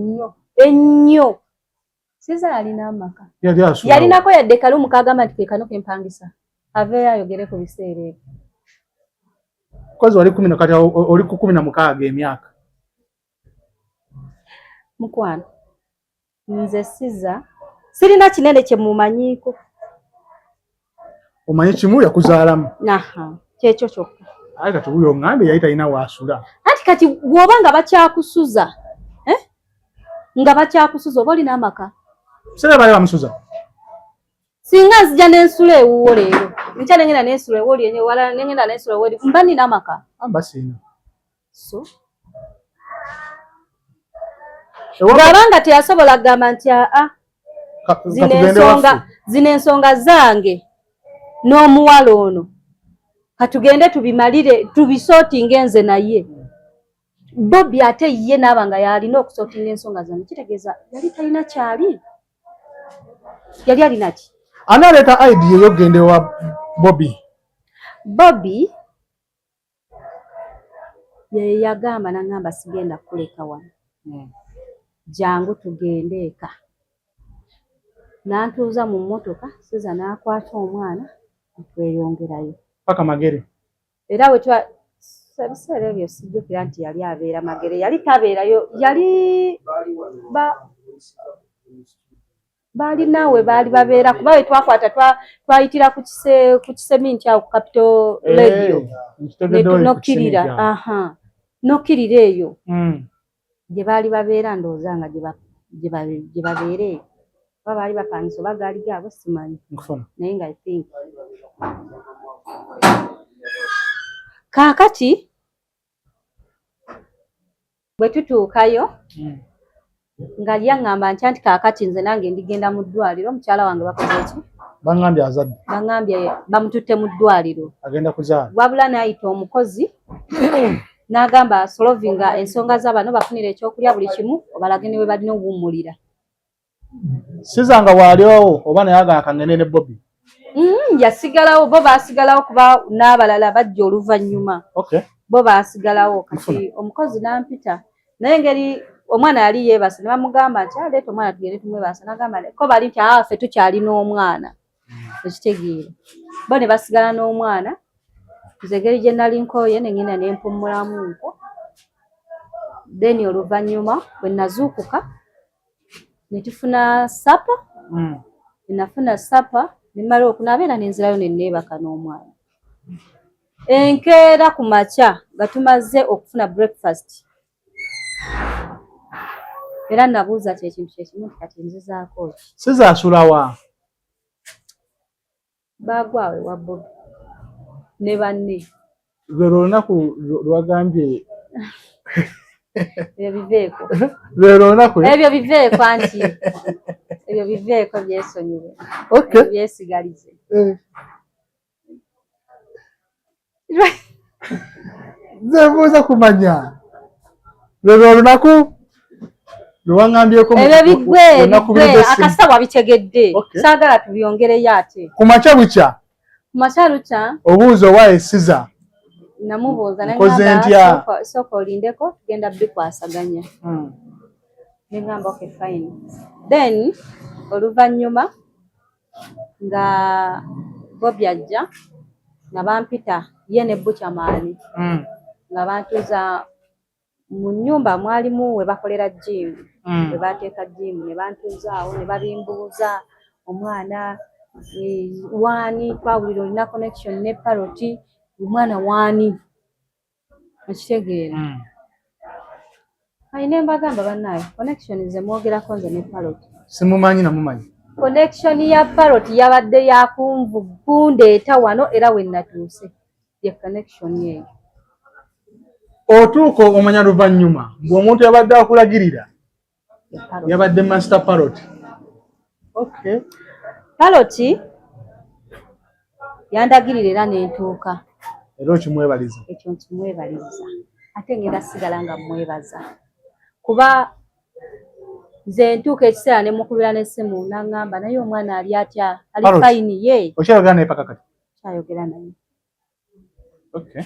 ennyo Siza yalina amaka yalinako yadde kalumu kagamba nti kekano kempangisa aveeyo ayogere ku biseera ebyo kozi wali 10 kati oli ku 16 emyaka mukwano nze Siza sirina kinene kye mumanyiiko omanyi kimu yakuzaalamu kyekyo kyokka ayi kati huyo ngambe yali talina waasula anti kati bw'oba nga bakyakusuza nga bakyakusuza oba olina amaka sera bali bamusuza singa nzija n'ensula ewuwo leero nkya nengenda n'ensula ewuwo lyenye wala nengenda n'ensula ewuwo mba nina amaka amba sina so bw'abanga teyasobola kugamba nti zino ensonga zange n'omuwala ono katugende tubimalire tubisootinga enze naye Bobby ate ye n'aba nga yalina okusootinga ensonga zange kitegeeza yali talina kyali yali alina ki analeeta idea ey'okugenda ewa Bobby ye yagamba n'angamba sigenda kuleka wano jangu tugende eka nantuuza mu mmotoka Siza n'akwata omwana tweyongerayo paka Magere era ebiseera ebyo sijjukira nti yali abeera Magere yali tabeerayo yali baali naawe baali babeera kuba we twakwata twayitira ku kiseminti awo ku Capital Radio nokkirira nokkirira eyo gye baali babeera ndowooza nga gye babeera oba baali bapangisa oba gaali gaabwe simanyi naye nga I think kaakati bwe tutuukayo nga yaŋŋamba nti anti kaakati nze nange ndigenda mu ddwaliro mukyala wange bakoze ki baŋŋambye azadde baŋŋambye bamututte mu ddwaliro agenda kuzaala wabula n'ayita omukozi n'agamba asolovinga ensonga z'abano bafunira ekyokulya buli kimu obalage ne we balina obuwummulira Siza nga waaliowo oba naye agakangene ne Bobby yasigalawo bo baasigalawo kuba n'abalala bajja oluvannyuma bo baasigalawo kati omukozi n'ampita naye engeri omwana yali yeebase ne bamugamba nti aleeta omwana tugende tumwebaasa n'agamba ko bali nti ffe tukyalina omwana ekitegeera bo ne basigala n'omwana nze engeri gye nali nkooye nengenda ne mpummulamu nko then oluvannyuma bwe nazuukuka ne tufuna sapa nafuna sapa ne mmala okunaaba era nenzirayo ne nneebaka n'omwana enkeera ku makya nga tumaze okufuna breakfast era nabuuza ti ekintu kyekimu nti kati nzizaako ki Siza asula wa baagwawe wa Bobby ne banne lwero olunaku lwagambye ebyo biveeko lwero olunaku ebyo biveeko anti ebyo biveeko byesonyiwe byesigalize nzebuuza kumanya lwero olunaku lwewaŋŋambyeko ebyo bigwe akasita wabitegedde saagala tubyongereyo ate ku makya bukya ku makya lukya obuuza owaye Siza namubuuza sooka olindeko tugenda bikwasaganya nengamba okay fine then oluvannyuma nga Bobby ajja nga bampita ye ne Bukyamaani nga bantuuza mu nnyumba mwalimu we bakolera gym we bateeka gym ne bantuuza awo ne babimbuuza omwana waani twawulira olina connection ne Parrot omwana waani okitegeera ayina embagamba bannaayo connection ze mwogerako nze ne Parrot simumanyi namumanyi connection ya parrot yabadde yakundeeta wano era we natuuse ye connection yeeyo. Otuuka omanya luvannyuma ng'omuntu yabadde akulagirira yabadde master parrot. Okay. Parrot yandagirira era n'entuuka. Era okimwebaliza. Ekyo nkimwebaliza. Ate ngenda sigala nga mwebaza. Kuba nze ntuuka ekiseera ne mukubira n'essimu n'aŋŋamba naye omwana ali atya ali fayini ye. Okyayogera naye paka kati? Kyayogera naye. Okay.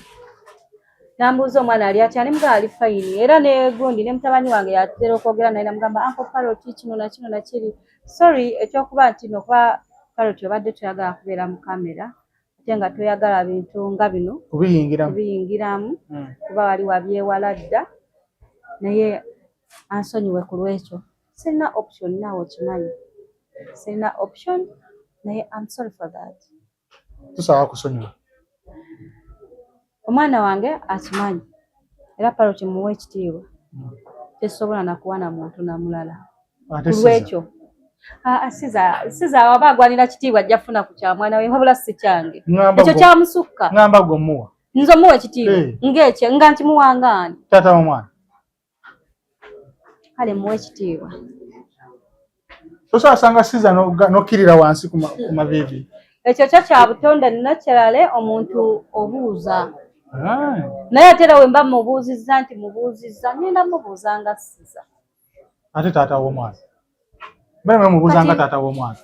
Nambuuza omwana ali atya ne mugamba ali fayini era ne gundi ne mutabani wange yatera okwogera naye namugamba Uncle Parrot kino na kino na kiri. Sorry ekyokuba nti nokuba Parrot obadde toyagala kubeera mu kamera ate nga toyagala bintu nga bino kubiyingiramu kuba wali wabyewala dda naye ansonyiwe ku lwekyo. Sirina option naawe okimanyi. Sirina option naye I'm sorry for that. Tusaba kusonyiwa. Omwana wange akimanyi era Parrot muwe ekitiibwa. Tesobola nakuwa na muntu na mulala. Ku lwekyo. Siza waba agwanira kitiibwa ajja funa ku kya mwana we wabula si kyange. Ekyo kyamusukka. Ngamba gwe muwa. Nze muwe ekitiibwa. Ng'ekyo nga nkimuwangaani. Taata w'omwana. Kale muwe ekitiibwa. Tosasanga siza nokkirira wansi ku maviivi. Ekyo kyo kya butonde naturally omuntu obuuza. Naye ate era we mba mubuuzizza nti mubuuzizza ngenda mubuuza nga siza. Ate taata w'omwana. Bwe mubuuza nga taata w'omwana.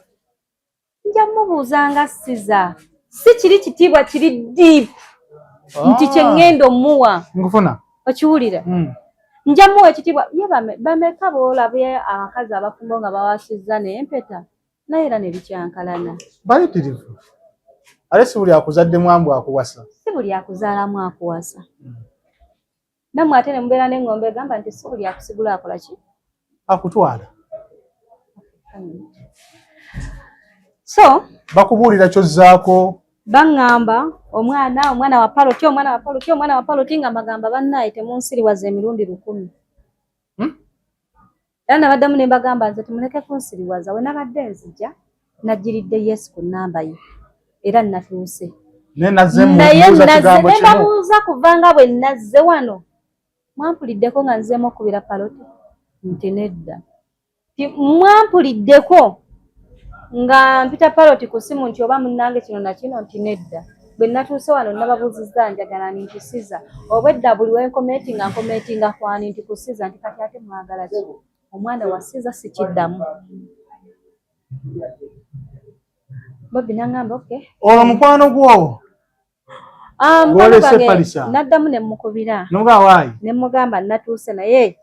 Nja mubuuza nga siza. Si kiri kitiibwa kiri deep. Nti kye ŋŋenda omuwa. Nkufuna. Okiwulira? Nja muwa ekitiibwa ye bameka boolabye abakazi abafumbo nga bawasizza n'empeta naye era ne bikyankalana. Bayitirivu. Ale si buli akuzadde mwambu akuwasa. Si buli akuzaalamu akuwasa. Nammwe ate ne mubeera n'eŋŋombe egamba nti si buli akusigula akola ki? Akutwala. So bakubuulira kyozzaako. Baŋŋamba omwana wa Parrot nga mbagamba bannaaye temunsiriwaza emirundi 1000. Era nabaddamu ne mbagamba nze tumuleke kunsiriwaza we nabadde nzija najjiridde yes ku nnamba ye era natuuse. Naye mbabuuza kuva nga bwe nazze wano mwampuliddeko nga nzeemu okubira Parrot nti nedda. Mwampuliddeko nga mpita Parrot ku simu nti oba munnange kino na kino nti nedda. Bwe natuuse wano nababuuzizza njagala nti siza obwedda buli wenkometinga kwani nti kusiza nti kati ate mwagala ki? Omwana wa siza sikiddamu. Bobbi n'aŋŋamba okay. Olwo mukwano gwo gwolese Palisa. Naddamu ne mukubira. Nogawaayi. Ne mugamba natuuse naye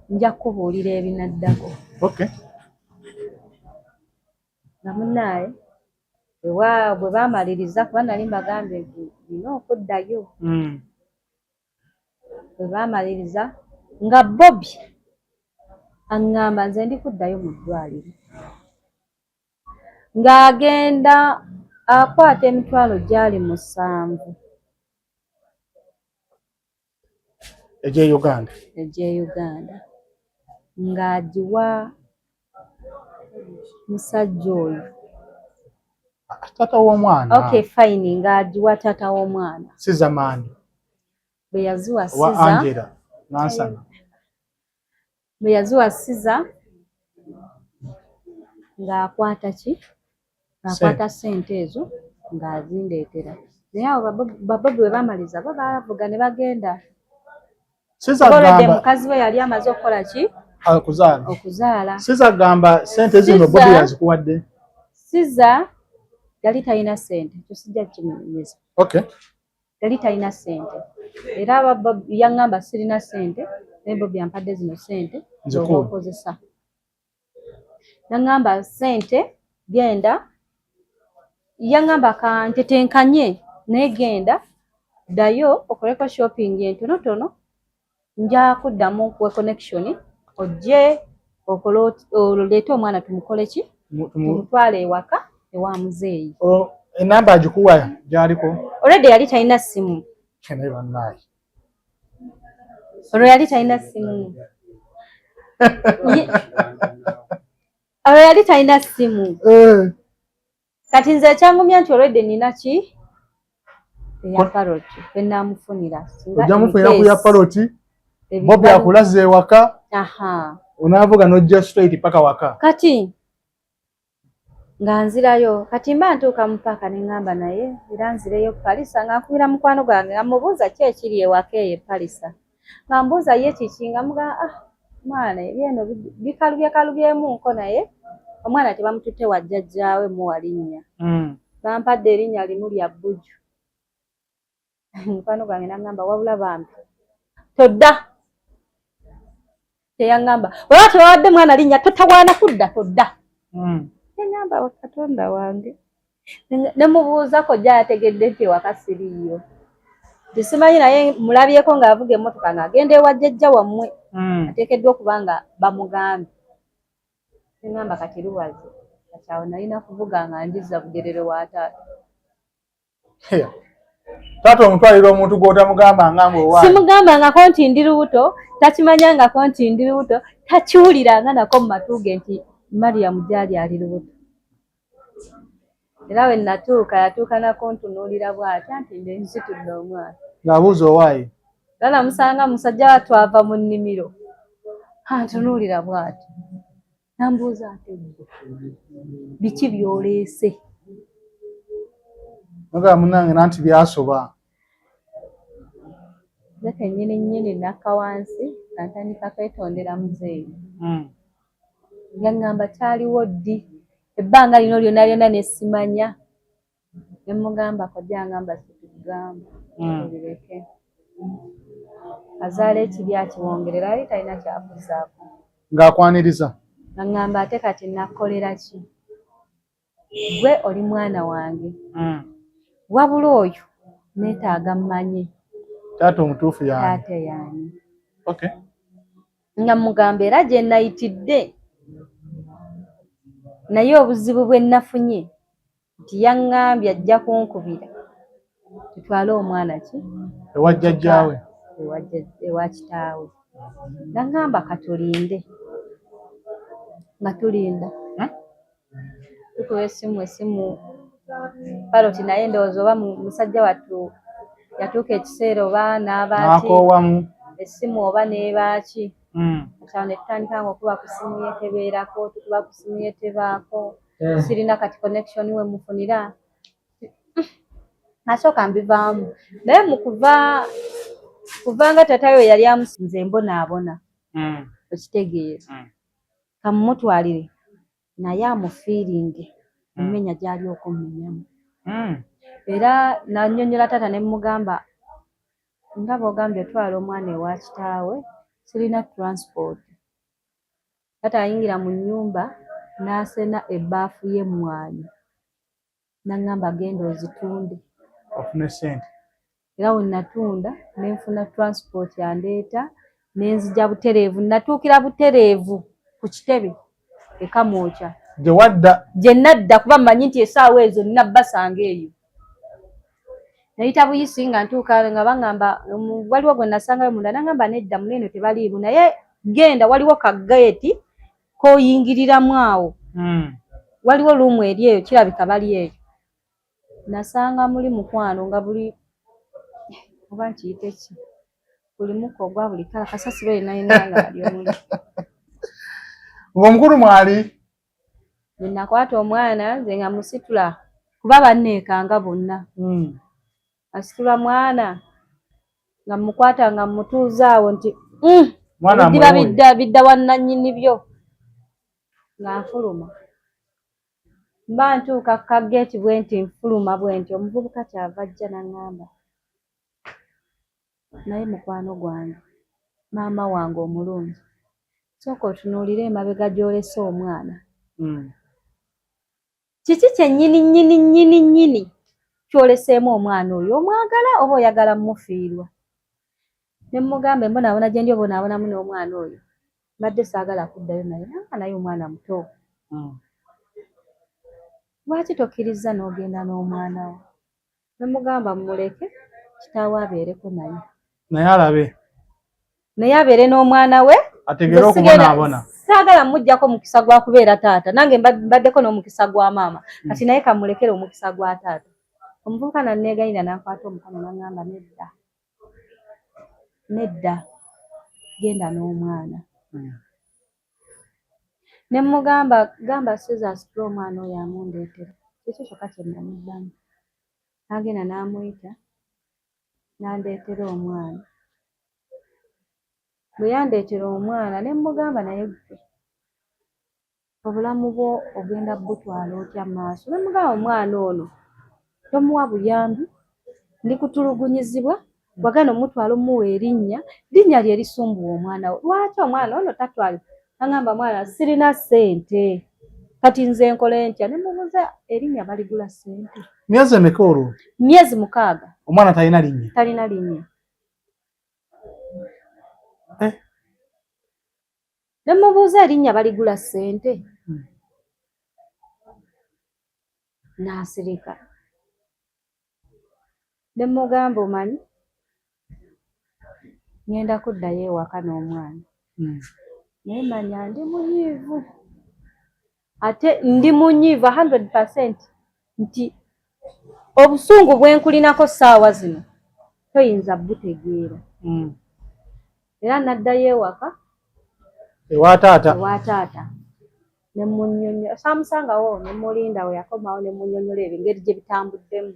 nja kubuulira ebinaddako. Okay. Nga munnaaye bwe baamaliriza kuba nali mbagambye nti nina okuddayo. Bwe baamaliriza nga Bobbi aŋŋamba nze ndi kuddayo mu ddwaliro. Ng'agenda akwata emitwalo gyali 7. Egy'Uganda. Egy'Uganda. Ng'agiwa musajja oyo. Taata w'omwana. Okay fine ng'agiwa taata w'omwana. Siza maani. Bwe yaziwa siza. Wa Angela. Nansana. Bwe yaziwa siza ng'akwata ki? Ng'akwata ssente ezo ng'azindeetera. Naye abo Bobbi bwe baamaliza bo baavuga ne bagenda. Siza gamba mukazi we yali amaze okukola ki? Okuzaala. Siza gamba ssente zino Bobbi yazikuwadde. Siza yali talina ssente. Ekyo sijja kimunyumiza. Okay. Yali talina ssente. Era yaŋŋamba sirina ssente naye Bobbi ampadde zino ssente z'okozesa. Yaŋŋamba ssente genda. Yaŋŋamba kantetenkanye naye genda ddayo okoleko shopping entonotono nja kuddamu kuwe connection ojje oleete omwana tumukole ki? Tumutwale ewaka ewa muzeeyi. Enamba agikuwa gy'aliko? Already yali talina ssimu. Naye bannaaye. Olwo yali talina ssimu. awo yali talina ssimu kati nze ekyangumya nti olwedde nina ki eya paroti enamufunira ojja mufunira ku ya paroti Bobi akulaze ewaka onaavuga n'ojja straight paka waka kati nga nzirayo kati mba ntuuka mu paaka ne ŋŋamba naye era nzireyo Palisa nga nkubira mukwano gwange nga mubuuza ki ekiri ewaka eyo Palisa nga mbuuza ye kiki nga mugamba mwana ebyeno bikalubyekalubyemu nko naye omwana tebamututte wa jjajjaawe muwa linnya bampadde erinnya limu lya Bujju mukwano gwange n'aŋŋamba wabula bambi todda teyaŋŋamba olaba tebawadde mwana linnya totawaana kudda todda eŋŋamba Katonda wange ne mubuuzako jja yategedde nti ewaka siriiyo tisimanyi naye mulabyeko ng'avuga emmotoka ng'agenda ewa jjajja wammwe ateekeddwa okuba nga bamugambe eŋŋamba kati luwaze kati awo nalina kuvuga nga njiza bugerere wa taata taata omutwalira omuntu gw'otamugamba ngamba owaayi simugambangako nti ndi lubuto takimanyangako nti ndi lubuto takiwuliranga nako mu matu ge nti Mariyamu gyali ali lubuto era we natuuka yatuuka nakuntunuulira bw'atya nti nze nsitudde omwana ng'abuuza owaayi era namusanga musajja wa twava mu nnimiro antunuulira bw'atyo nambuuza ate biki by'oleese nagala munnange nanti byasoba nze kennyini nnyini nakka wansi nga ntandika kwetondera muzeeyi yaŋŋamba kyaliwo ddi ebbanga lino lyonna lyonna ne simanya ne mugamba kojja aŋŋamba situgamba obireke azaala ekibi akiwongerera ali talina kyakuzaako ng'akwaniriza aŋŋamba ate kati nakkolera ki gwe oli mwana wange wabula oyo neetaaga mmanye taata omutuufu yaani taata yaani nga mugamba era gye nayitidde naye obuzibu bwe nafunye nti yaŋŋambye ajja kunkubira tutwale omwana ki ewa jjajjaawe ewa kitaawe naŋŋamba katulinde nga tulinda tukuba essimu Paroti naye ndowooza oba musajja wattu yatuuka ekiseera oba n'akoowamu essimu oba n'ebaaki akyawo ne tutandika nga okuba ku ssimu ye tebeerako tukuba ku ssimu ye tebaako sirina kati connection we mufunira asooka mbivaamu naye mu kuva nga tatayo yali amusinze mbonaabona okitegeera kamumutwalire naye amufiiringe emmenya gyali okummenyamu era nannyonnyola taata ne mugamba nga bw'ogambye otwala omwana ewa kitaawe sirina transport taata ayingira mu nnyumba n'asena ebbaafu y'emmwanyi n'aŋŋamba genda ozitunde ofune ssente era we natunda ne nfuna transport yandeeta n'enzija butereevu natuukira butereevu ku kitebe e Kamwokya gye nadda kuba mmanyi nti essaawa ezo nina basanga eyo nayita buyisi nga ntuuka nga baŋŋamba waliwo gwe nasangayo munda naŋŋamba nedda muli eno tebaliibu naye genda waliwo kaggeeti k'oyingiriramu awo waliwo luumu eri eyo kirabika bali eyo nasanga muli mukwano nga buli oba nkiyite ki buli muka ogwa buli kala kasasiro yenayina nga ali omuli ng'omukulu mwali nakwata omwana nze nga musitula kuba banneekanga bonna asitula mwana nga mukwata nga mutuuza awo nti bidiba bidda wannannyini byo nga nfuluma mba ntuuka kaggeeti bwe nti nfuluma bwe nti omuvubuka kyava ajja n'aŋŋamba naye mukwano gwange maama wange omulungi sooka otunuulire emabega gy'olese omwana kiki kyennyini kyoleseemu omwana oyo omwagala oba oyagala mmufiirwa ne mugamba embonaabona gye ndi obonaabonamu n'omwana oyo mbadde saagala kuddayo naye omwana muto lwaki tokkiriza n'ogenda n'omwana wo ne mugamba muleke kitaawe abeereko naye naye alabe naye abeere n'omwana we ategere okubonaabona saagala mujjako omukisa gwa kubeera taata nange mbaddeko n'omukisa gwa maama kati naye kamulekere omukisa gwa taata. Omuvubuka nanneegayirira n'ankwata omukono n'aŋŋamba nedda genda n'omwana. Ne mugamba gamba Scissors tula omwana oyo amundeetera. Ekyo kyokka kye namuddamu. N'agenda n'amuyita n'andeetera omwana. Bwe yandeetera omwana ne mugamba naye ggwe obulamu bwo ogenda butwala otya maaso. Ne mugamba omwana ono tomuwa buyambi, ndikutulugunyizibwa, wagana omutwala omuwa erinnya lye lisumbuwa omwana wo. Lwaki omwana ono tatwalibwa? N'aŋŋamba mwana sirina ssente kati nze nkole ntya? Ne mubuuza erinnya baligula ssente. Myezi emeka olwo? Myezi 6. Omwana talina linnya? Talina linnya. Ne mubuuza erinnya baligula ssente. N'asirika. Ne mugamba omanyi ngenda kuddayo ewaka n'omwana. Naye manya ndi munyiivu. Ate ndi munyiivu 100% nti obusungu bwe nkulinako ssaawa zino toyinza butegeera. Era naddayo ewaka ewa taata. Ne munnyonnyola saamusangawo ne mulinda we yakomawo ne munnyonnyola engeri gye bitambuddemu.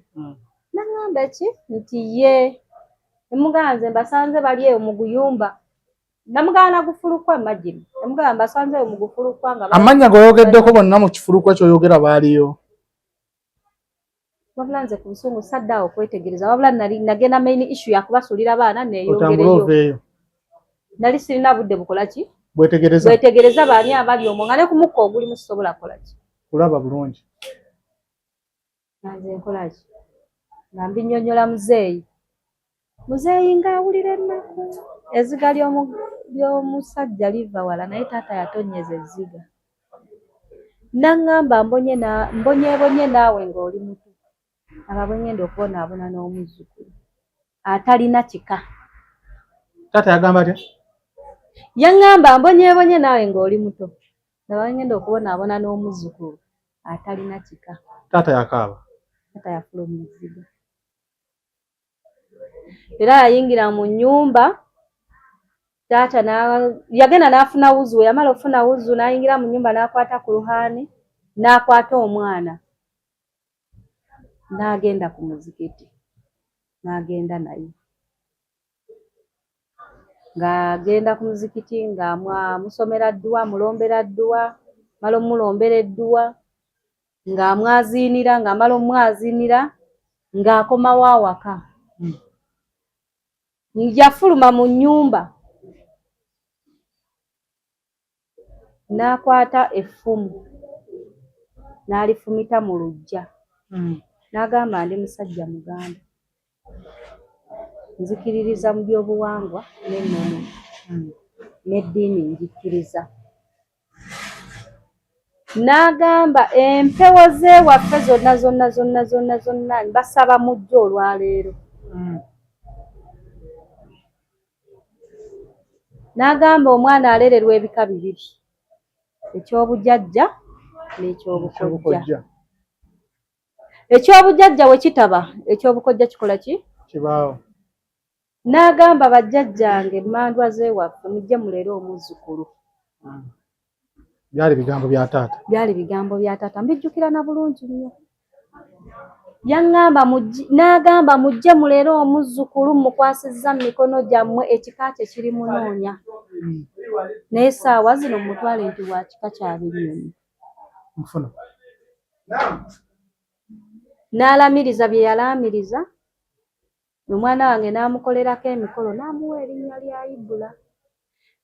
N'aŋŋamba ki nti ye nemugamba nze mbasanze bali eyo mu guyumba. Namugamba nagufulukwa magini. Namugamba mbasanze eyo mu gufulukwa nga amannya goyogeddeko bonna mu kifulukwa kyoyogera baaliyo. Wabula nze ku busungu saddaawo okwetegereza wabula nagenda main issue yakubasuulira abaana neeyongereyo. Nali sirina budde bukola ki? Bwetegereza baani abali omwo nga ne ku mukka ogulimu sisobola kukola ki? Kulaba bulungi. Nanze nkola ki? Nga mbinnyonnyola muzeeyi. Muzeeyi ng'awulira ennaku. Ezziga ly'omusajja liva wala naye taata yatonnyeza ezziga. N'aŋŋamba mbonyeebonye naawe ng'oli muto. Aba bwe ngenda okubonaabona n'omuzzukulu atalina kika. Taata yagamba atya? Yaŋŋamba mbonyeebonye naawe ng'oli muto. Aba bwe ngenda okubonaabona n'omuzzukulu atalina kika. Taata yakaaba? Taata yafuluma ezziga. Era yayingira mu nnyumba. Taata yagenda n'afuna wuzu. We yamala ofuna wuzu n'ayingira mu nnyumba n'akwata ku luhaani n'akwata omwana n'agenda ku muzikiti n'agenda naye. Ng'agenda ku muzikiti ng'amusomera dduwa amulombera dduwa mala omulombera edduwa ng'amwaziinira ng'amala omwaziinira ng'akomawo awaka. Yafuluma mu nnyumba n'akwata effumu n'alifumita mu luggya. N'agamba ndi musajja muganda. Nzikiririza mu byobuwangwa n'ennono n'eddiini njikkiriza. N'agamba empewo z'ewaffe zonna mbasaba mujje olwaleero. N'agamba omwana alererwa ebika 2, eky'obujjajja n'eky'obukojja. Eky'obujjajja we kitaba eky'obukojja kikola ki? Kibaawo. N'agamba bajjajjange emmandwa z'ewaffe mujje mulere omuzzukulu. Byali bigambo bya taata? Byali bigambo bya taata, mbijjukira na bulungi nnyo. N'agamba mujje mulere omuzzukulu mukwasizza mu mikono gyammwe ekika kye kiri munoonya. Naye essaawa zino mutwale nti wa kika kya Binyonyi. N'alamiriza bye yalaamiriza. Omwana wange n'amukolerako emikolo n'amuwa erinnya lya Ibula.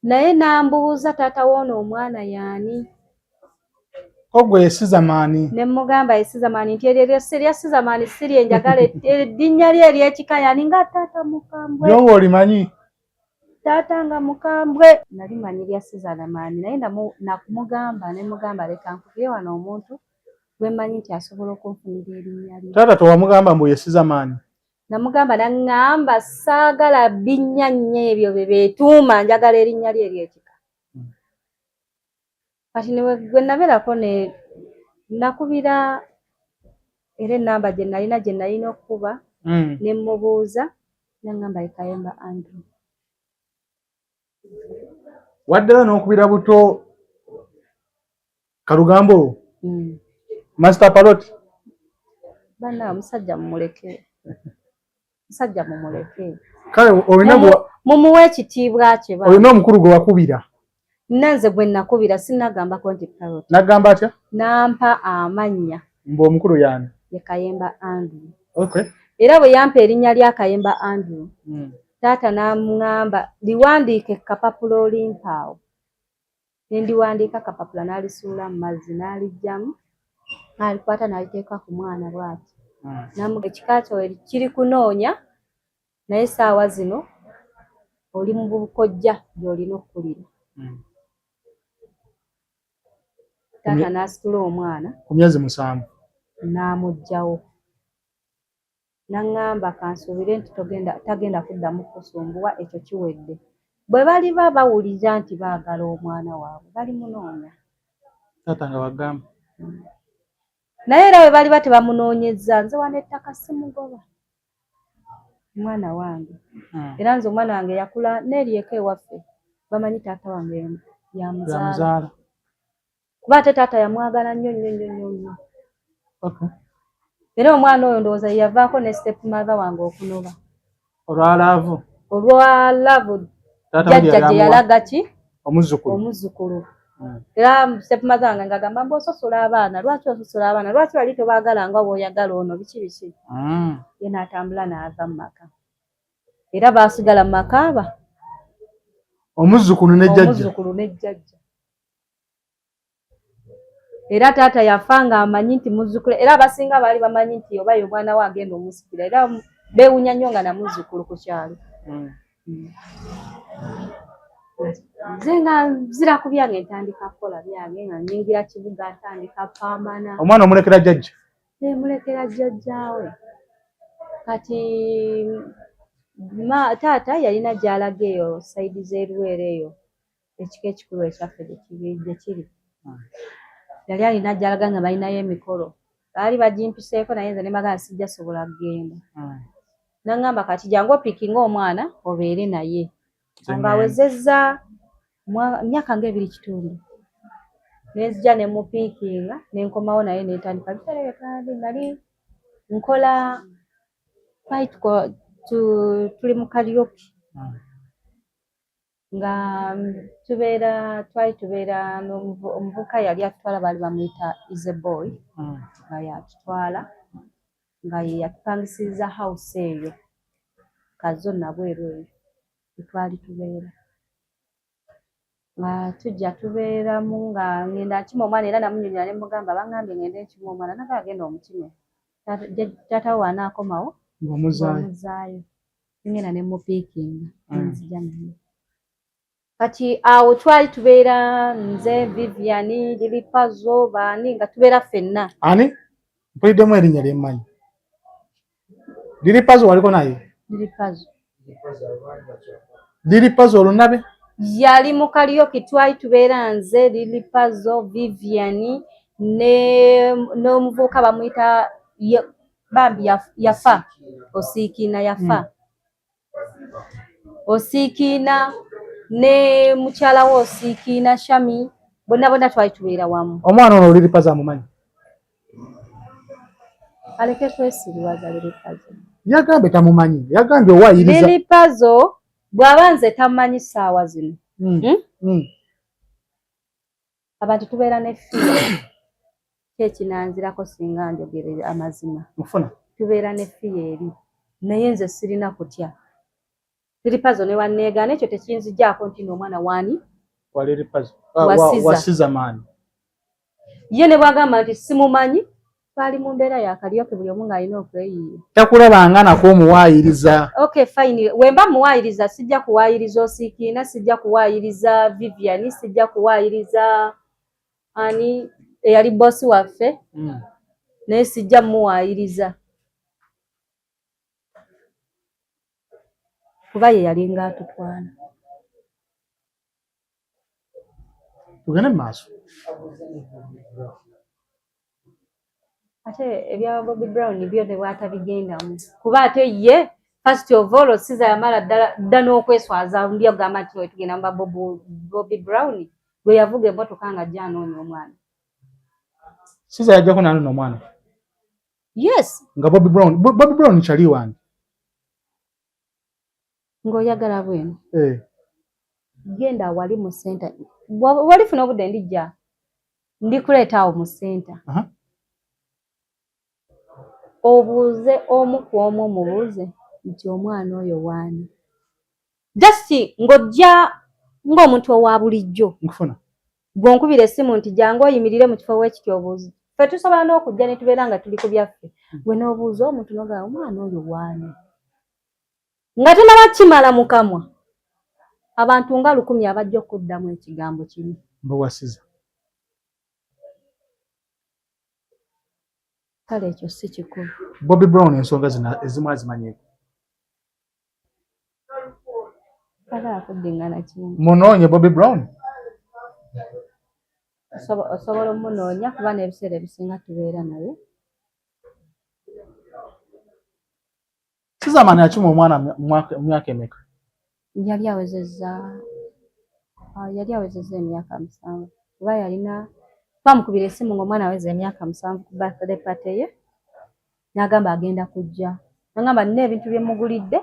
Naye n'ambuuza taata woono omwana y'ani? Ogwe ye Sizamaani. Ne mugamba ye Sizamaani nti eryo lya Sizamaani si lyenjagala erinnya lye ery'ekika y'ani nga taata Mukambwe. N'owe olimanyi? Taata nga Mukambwe. Nali manyi lya Sizamaani naye nakumugamba ne mugamba leka nkubire wano omuntu gwe mmanyi nti asobola okunfunira erinnya lye. Taata tewamugamba mbu ye Sizamaani? Namugamba n'aŋŋamba saagala binnya nnyo ebyo bye beetuuma njagala erinnya lye ery'ekika. kati ne gwe nabeerako ne nakubira era ennamba gye nalina okukuba ne mubuuza n'aŋŋamba ye Kayemba Andrew. Waddala n'okubira buto Kalugambo Master Parrot. Bana musajja mumuleke. Musajja mumuleke. Kale olina mumuwe ekitiibwa kye ba. Olina omukulu gwe wakubira. Nanze gwe nakubira sinnagambako nti Parrot. Nagamba atya? Nampa amannya. Mbu omukulu y'ani? Ye Kayemba Andrew. Okay. Era bwe yampa erinnya lya Kayemba Andrew. Taata n'aŋŋamba liwandiike kapapula olimpaawo. Ne ndiwandiika kapapula n'alisuula mu mazzi n'alijjamu. N'alikwata n'aliteeka ku mwana bw'ati. Namuga ekika kyo kiri kunoonya naye essaawa zino oli mu bukojja gy'olina okkulira. Taata n'asitula omwana ku myezi 7 n'amuggyawo. N'aŋŋamba kansuubire nti tagenda kuddamu kusumbuwa, ekyo kiwedde. Bwe baliba bawulira nti baagala omwana waabwe balimunoonya. Taata nga bagamba. Naye era bwe baliba tebamunoonyezza nze wano ettaka simugoba. Mwana wange. Era nze omwana wange yakula n'eryeko ewaffe bamanyi taata wange yamuzaala. Kuba ate taata yamwagala nnyo nnyo nnyo nnyo. Okay. Era omwana oyo ndowooza yavaako ne step mother wange okunoba. Olwalaavu? Olwalaavu jjajja gye yalaga ki? Omuzzukulu. Era step mother wange ng'agamba mbu ososola abaana. Lwaki ososola abaana? Lwaki wali tobaagala nga bw'oyagala ono biki biki? Ye n'atambula n'ava mu maka. Era baasigala mu maka aba? Omuzzukulu ne jjajja. Omuzzukulu ne jjajja. Era taata yafa ng'amanyi nti muzzukulu, era abasinga baali bamanyi nti oba ye omwana we agenda omusikira, era beewunya nnyo nga namuzzukulu ku kyalo. Nze nga nzira ku byange ntandika kukola byange nga nnyingira kibuga ntandika pambana. Omwana omulekera jjajja? Mulekera jjajjaawe. Kati taata yalina gy'alaga eyo sayidi z'Erwera eyo ekika ekikulu ekyaffe gye kiri. Yali alina gy'alaga nga balinayo emikolo. Baali bagimpiseeko naye nze ne mbagamba sijja sobola kugenda. N'aŋŋamba kati jangu opiikinga omwana obeere naye. Ng'awezezza myaka nga 2.5. Ne nzija ne mupiikinga ne nkomawo naye ne ntandika biterebeka nali nkola tuli mu karaoke. Nga twali tubeera omuvubuka yali atutwala baali bamuyita Easy Boy nga yatutwala nga ye yatupangisizza house eyo Kazo nabweru eyo twali tubeera nga tujja tubeeramu nga ngenda nkima omwana era namunnyonnyola ne mugamba bangambye ngende nkima omwana naga agenda omukime taata we anaakomawo ng'omuzaayo ngenda ne mupiikinga nzija naye. Kati awo twali tubeera nze Vivian Lili Puzzle baani nga tubeera ffenna. Ani? Mpuliddemu erinnya lyemmanyi. Lili Puzzle waliko naye? Lili Puzzle. Lili Puzzle olunabe? Yali mu karaoke twali tubeera nze Lili Puzzle, Vivian n'omuvubuka bamuyita bambi yafa. Osiikiina yafa. Osiikiina ne mukyala we Osiikiina Shami bonna twali tubeera wamu. Omwana ono Lili Puzzle amumanyi? Aleke kwesiriwaza Lili Puzzle. Yagambye tamumanyi. Yagambye owaayiriza. Lili Puzzle bw'aba nze tamanyi ssaawa zino. Abantu tubeera ne fiya. Kyekinanzirako singa njogere amazima. Mufuna. Tubeera ne fiya eri. Naye nze sirina kutya. Lili Puzzle ne wanneegaana ekyo tekiyinzijjaako nti n'omwana waani? Wa Lili Puzzle. Wasiza maani. Ye ne bwagamba nti simumanyi, twali mu mbeera ya karaoke buli omu ng'alina okweyiiya. Takulabanga nako omuwaayiriza. Okay, fine. Wemba muwaayiriza sijja kuwaayiriza Osiikiina, sijja kuwaayiriza Vivian, sijja kuwaayiriza ani eyali bossi waffe. Naye sijja muwaayiriza. Kuba ye yali ng'atutwala. tugende mu maaso. Ate ebya Bobby Brown byo ne bwatabigendamu kuba ate ye first of all Siza yamala dda n'okweswaza mbyo gamba nti tugenda mu Bobby Brown bwe yavuga emmotoka nga ajja anoonya omwana. Siza yajjako n'anoonya omwana? Yes. Nga Bobby Brown kyali wange? Ng'oyagala bwenu? Genda wali mu center. Walifuna obudde ndijja ndikuleeta awo mu center. Obuuze omu ku omu omubuuze nti omwana oyo waani. Just ng'ojja ng'omuntu owa bulijjo. Nkufuna. Bw'onkubira essimu nti jangu oyimirire mu kifo w'ekityo obuuze. Ffe tusobola n'okujja ne tubeera nga tuli ku byaffe. Gwe n'obuuza omuntu n'ogamba omwana oyo waani. Nga tonaba kimala mu kamwa. Abantu nga 100 abajja okuddamu ekigambo kimu. Mbawasiza. Kale ekyo si kikulu. Bobby Brown ensonga zina ezimu azimanyiiko. Kale akuddingana kimu. Munoonye Bobby Brown? Osobola omunoonya kuba n'ebiseera ebisinga tubeera naye. Siza mani akima omwana mu myaka emeka? Yali awezezza emyaka 7. Kuba yalina twamukubira essimu ng'omwana aweza emyaka 7 ku birthday party ye. N'agamba agenda kujja. N'agamba nina ebintu bye mugulidde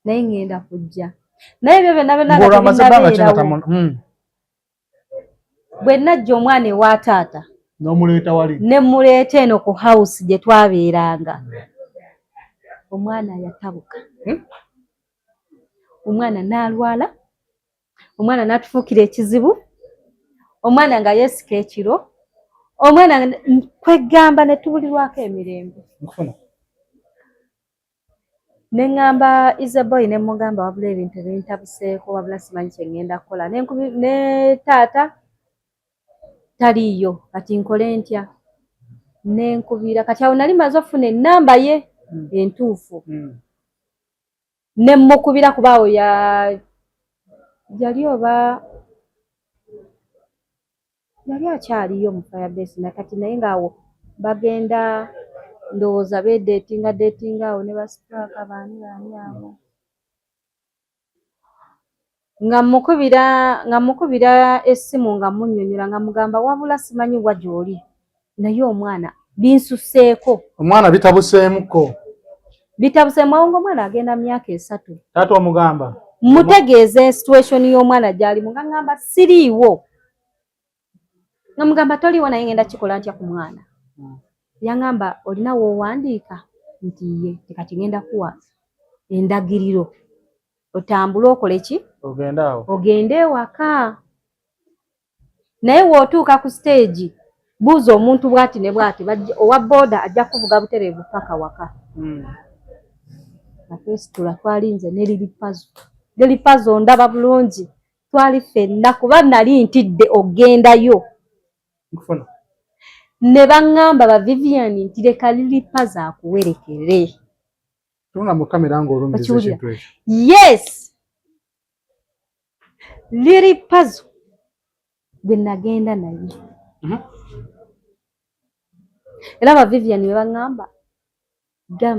naye ngenda kujja. Naye ebyo byonna binabeerawo. Bwe najja omwana ewa taata. N'omuleeta wali? Ne muleeta eno ku house gye twabeeranga. Omwana yatabuka. Omwana n'alwala. Omwana n'atufuukira ekizibu. Omwana nga yeesika ekiro. Omwana kwegamba ne tubulirwako emirembe. Ne ngamba Isabel ne mugamba wabula ebintu ebintabuseeko wabula simanyi kye ngenda kukola. Ne taata taliiyo kati nkole ntya. Ne nkubira kati awo nali maze ofuna ennamba ye entuufu. Ne mukubira kuba awo yali oba yali akyaliyo mu Firebase nakati naye ng'awo bagenda ndowooza dating awo ne basitaka baani abo. Nga mukubira essimu nga munnyonnyola nga mugamba wabula simanyi wa gy'oli. Naye omwana binsuseeko. Omwana bitabuseemuko. Bitabuseemu awo ng'omwana agenda myaka 3. Taata omugamba? Mutegeeze situation y'omwana gy'alimu nga ngamba siriiwo. Nga mugamba toliiwo naye ngenda kikola ntya ku mwana. Yangamba olina w'owandiika nti ye kati ngenda kuwa endagiriro. Otambule okole ki? Ogende awo. Ogende ewaka. Naye w'otuuka ku stage buuza omuntu bw'ati ne bw'ati owa booda ajja kuvuga butereevu paka waka. Natwesitula twalinze ne Lilipazo. Lilipazo ndaba bulungi. Twali ffenna kuba nali ntidde ogendayo. Nkufuna. Ne baŋŋamba ba Vivian nti leka Lilipazo akuwerekere. Tuna mu kamera ng'olumiriza ekintu ekyo. Yes. Lilipazo bwe nagenda naye. Era ba Vivian be baŋŋamba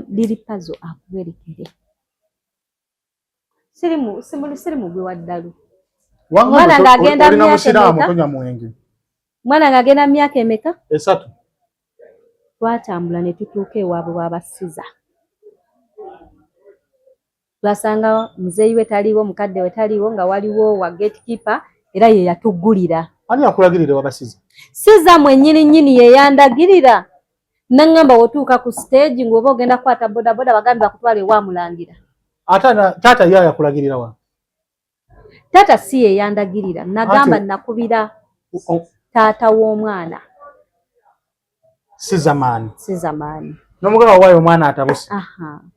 Lilipazo akuwerekere. Sirimu gwe waddalu. Mwana ng'agenda myaka emeka? 3. Twatambula ne tutuuka ewaabwe w'abasiza. Twasanga muzeeyi we taliiwo, mukadde we taliiwo, nga waliwo wa gatekeeper era ye yatuggulira. Ani akulagirira w'abasiza? Siza mwennyini ye yandagirira. N'aŋŋamba wotuuka ku stage ng'oba ogenda kukwata bodaboda bagambe bakutwala ewamulangira. Taata ye yakulagirira wa? Taata si ye yandagirira. Nagamba nakubira taata w'omwana. Siza maani. N'omugamba waayo omwana atabuse.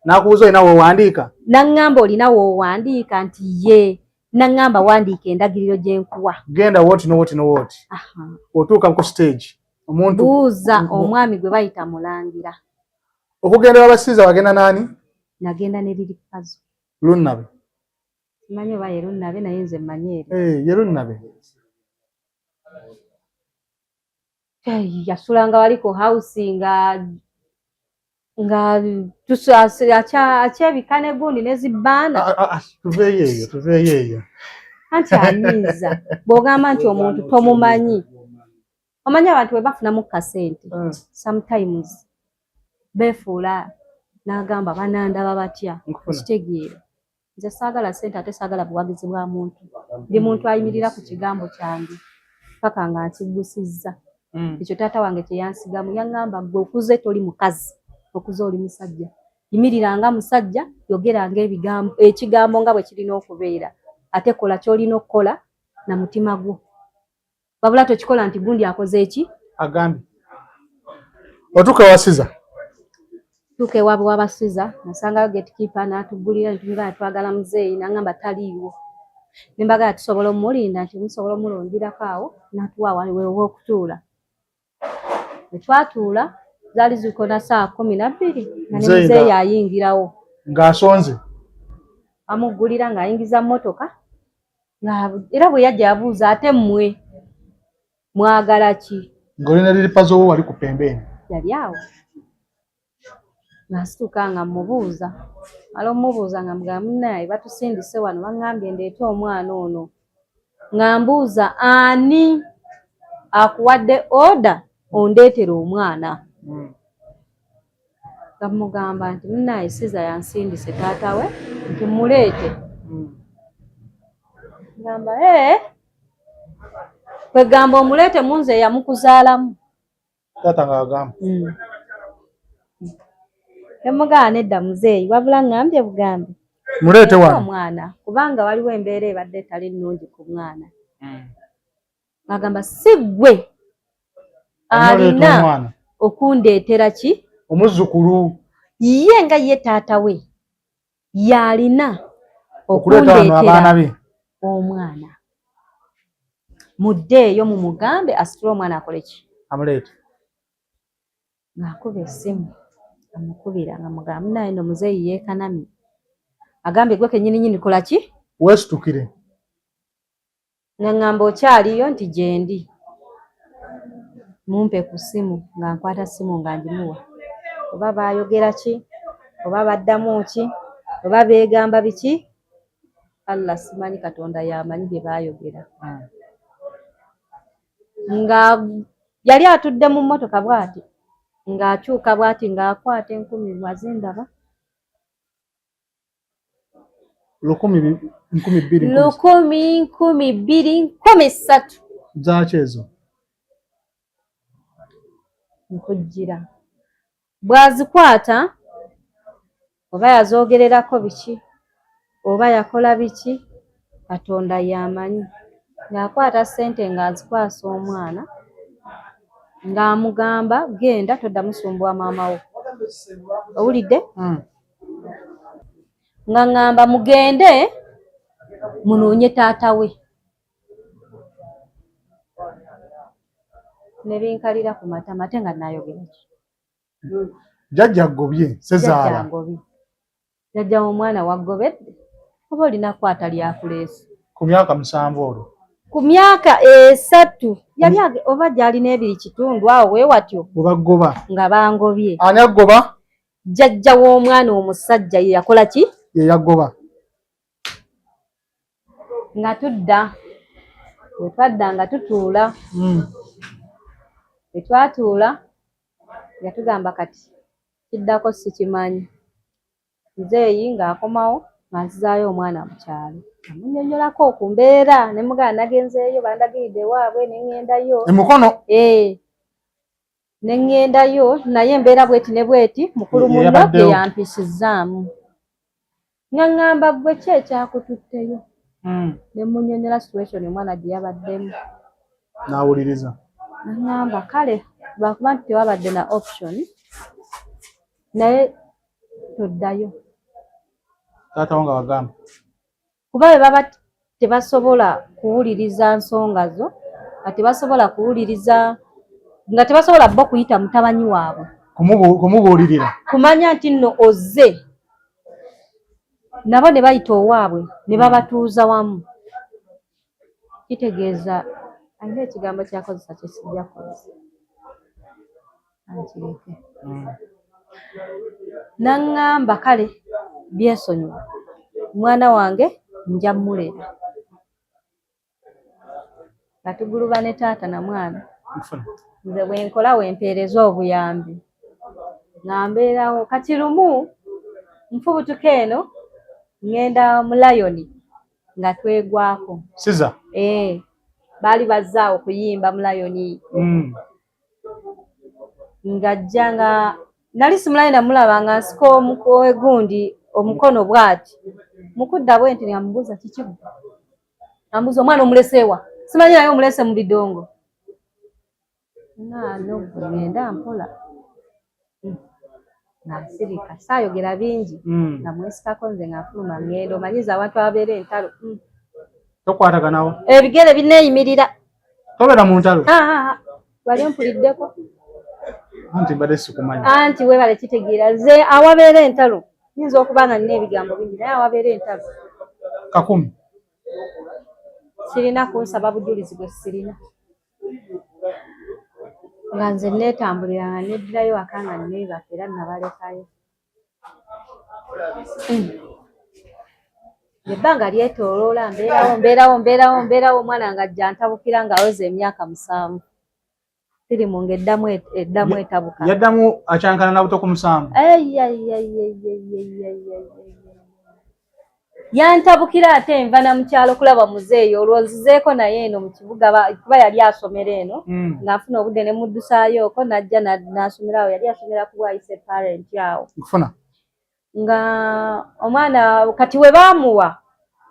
N'akubuuza olina w'owandiika? N'aŋŋamba olina w'owandiika nti ye. N'aŋŋamba wandiika endagiriro gye nkuwa. Genda wooti n'wooti. Otuuka ku stage. Buuza omwami gwe bayita Mulangira. Okugenda w'abasiza wagenda n'ani? Nagenda ne Lilipazo. Lunnabe? Simanyi oba ye Lunnabe naye nze mmanyi eri. Ye Lunnabe. yasulanga wali ku house nga akyebikane gundi nezibbaana. Tuveeyo eyo. Anti anyiiza bw'ogamba nti omuntu tomumanyi. Omanyi abantu bwe bafunamu kasente sometimes beefuula n'agamba banandaba batya okitegeera. Nze saagala ssente ate saagala buwagizi bwa muntu. Ndi muntu ayimirira ku kigambo kyange paka nga nkigusizza. Ekyo taata wange kyeyansigamu yaŋŋamba gwe okuze toli mukazi, okuze oli musajja. Yimiriranga musajja, yogeranga ekigambo nga bwe kirina okubeera. Ate kola ky'olina okukola na mutima gwo. Wabula tokikola nti gundi akoze eki? Agambye. Otuuka wasiza? Tuuka ewaabwe wabasiza, nasangayo gatekeeper n'atuggulira ntumira twagala muzeeyi n'aŋŋamba taliiwo. Ne mbagala tusobola omulinda nti musobola omulondirako awo n'atuwa w'okutuula. Bwe twatuula zaali zikona saa 12 nga ne muzeeyi ayingirawo. Ng'asonze? Amuggulira ng'ayingiza mmotoka. Era bwe yajja yabuuza ate mmwe mwagala ki? Ng'olina liripa z'owo wali ku pembeni? Yali awo. Nasituka nga mmubuuza. Mala omubuuza nga mugamba munnaye batusindise wano baŋŋambye ndeete omwana ono. Nga mbuuza ani akuwadde oda ondeetera omwana? Nga mugamba nti munnaye Siza yansindise taata we nti muleete. Ngamba kwegamba omuleete munze yamukuzaalamu. Taata ng'agamba. Emugamba nedda muzeeyi wabula ŋŋambye bugambe. Muleete wano. Omwana kubanga waliwo embeera ebadde etali nnungi ku mwana. Ng'agamba si ggwe alina okundeetera ki? Omuzzukulu. Ye nga ye taata we y'alina okundeetera omwana. Muddeeyo mumugambe asitule omwana akole ki? Amuleete. Ng'akuba essimu amukubira nga mugamba naye no muzeeyi yeekanamye. Agambye gwe kennyini kola ki? Weesitukire. Ng'aŋŋamba okyaliyo nti gye ndi. Mumpe ku ssimu nga nkwata ssimu nga ngimuwa. Oba baayogera ki? Oba baddamu ki? Oba beegamba biki? Allah simanyi Katonda y'amanyi bye baayogera. Nga yali atudde mu mmotoka bw'ati ng'akyuka bw'ati ng'akwata 10,000 wazindaba. 10,000 zaaki ezo? Nkujjira. Bw'azikwata oba yazoogererako biki oba yakola biki Katonda y'amanyi. Ng'akwata ssente ng'azikwasa omwana ng'amugamba genda todda musumbuwa maama wo. Owulidde? Nga ŋŋamba mugende munoonye taata we. Ne binkalira ku matama ate nga naayogera ki? Jjajja gobye Sezaala. Jjajja w'omwana waggobedde oba olina kwata lyakuleese. Ku myaka 7 olwo? Ku myaka 3 yali oba gy'alina 2 awo bwe watyo. Bwe baggoba? Nga bangobye. Ani aggoba? Jjajja w'omwana omusajja ye yakola ki? Ye yaggoba. Nga tudda. Bwe twadda nga tutuula. Bwe twatuula yatugamba kati kiddako sikimanyi. Muzeeyi ng'akomawo ng'anzizaayo omwana mu kyalo. Amunnyonnyolako ku mbeera ne mugamba nagenzeeyo bandagiridde ewaabwe ne ŋŋendayo. Emukono? Ne ŋŋendayo naye embeera bweti ne bweti mukulu muno bye yampisizaamu. Nga ŋŋamba ggwe ki ekyakututteyo? Ne munnyonnyola situation omwana gye yabaddemu. N'awuliriza. Ŋŋamba kale lwakuba nti tewabadde na option naye toddayo. Taata wo nga wagamba? Kuba bwe baba tebasobola kuwuliriza nsonga zo, nga tebasobola kuwuliriza, nga tebasobola bo kuyita mutabanyi waabwe. Kumubuulirira. Kumanya nti nno ozze. Nabo ne bayita owaabwe ne babatuuza wamu. Kitegeeza alina ekigambo kyakozesa kyesijja kukozesa ankireke. Naŋŋamba kale byesonyiwa mwana wange nja mmulera nga tuguluba ne taata na mwana nze bwenkola wempeereza obuyambi nga mbeerawo kati lumu nfubutuka eno ŋŋenda mu layoni nga twegwako siza baali bazzaawo kuyimba mu layoni ng'ajja nga nali simulayi namulaba nga nsika omukowe gundi omukono bw'ati mukudda bwe nti ngamubuuza kikigu amubuuza omwana omuleseewa simanyi naye omulese mu bidongo nogwe ngenda mpola nasirika saayogera bingi nga mwesikako nze ng'afuluma ngendo omanyiza abantu ababeera entalo tokwataganawo ebigere bineeyimirira tobeera mu ntalo wali ompuliddeko anti mbadde sikumanyi anti weebale kitegeera ze awabeera entalo nyinza okuba nga nina ebigambo bingi naye awabeera entalo 10 sirina kunsaba bujulizi bwe sirina nga nze neetambulira nga neddirayo waka nga neebaka era nabalekayo ebbanga lyetooloola mbeerawo omwana nga ajja ntabukira ng'aweza emyaka 7 sirimu ng'eddamu etabuka yaddamu akyankana na buto ku 7 yantabukira ate enva na mukyalo kulaba muzeeyo olwo nzizeeko naye eno mu kibuga kuba yali asomera eno ng'afuna obudde ne muddusaayo okwo najja n'asomerawo yali asomera ku bwayise parent awo nga omwana kati we baamuwa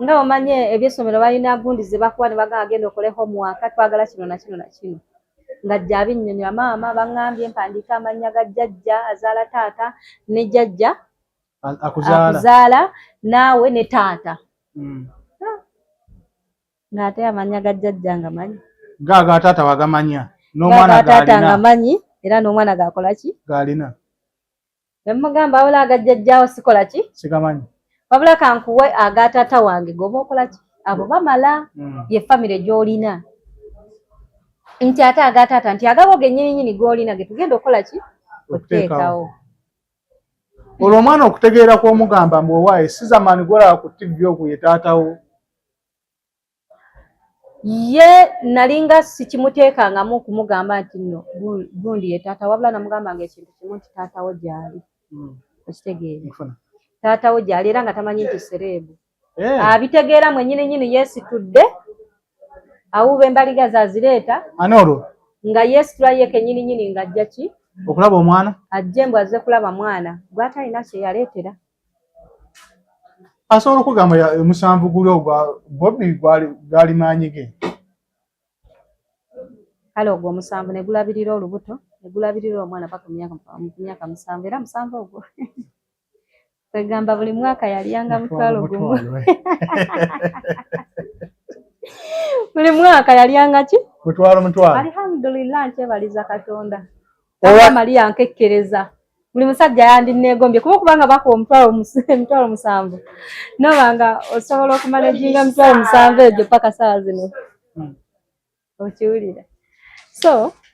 nga omanye ebyessomero balina gundi ze bakuwa ne bagamba agenda okole homework twagala kino na kino na kino ng'ajja abinnyonnyola maama baŋŋambye mpandiika amannya ga jjajja azaala taata ne jjajja akuzaala naawe ne taata ng'ate amanya ga jjajja nga manyi gaaga taata wagamanya n'omwana taata nga manyi era n'omwana gaakola ki gaalina nemugamba wabula aga jjajjaawo sikola ki sigamanyi wabula kankuwe aga taata wange goba okola ki abo bamala ye famire gy'olina nti ate aga taata nti agabo gennyininyini g'olina ge tugenda okukola ki okuteekawo olwo omwana okutegeera kw'omugamba mbu owaaye sizamaani gwolaba ku TV ogwo ye taatawo ye nalinga sikimuteekangamu okumugamba nti nno gundi ye taata wabula namugambanga ekintu kimu nti taatawo gy'ali okitegeere taatawo gy'ali era nga tamanyi nti sereebu abitegeera mwennyininyini yeesitudde awuuba embaliga zazireeta ani olwo nga yeesitula ye kennyininyini ng'ajja ki okulaba omwana ajje mbw azze kulaba mwana gwatalina kye yaleetera asobola okugamba omusanvu guli ogwa Bobby gaali maanyi ge kale ogwo omusanvu ne gulabirira olubuto ne gulabirira omwana paka mu myaka 7 era 7 ogwo kwegamba buli mwaka yalyanga mutwalo gumu buli mwaka yalyanga ki mutwalo alhamdulillah nkyebaliza katonda Maria nkekkereza buli musajja yandinneegombye kuba okubanga bakuwa omutwalo 7 nobanga osobola okumanaginga mitwalo 7 egyo paka saawa zino okiwulira so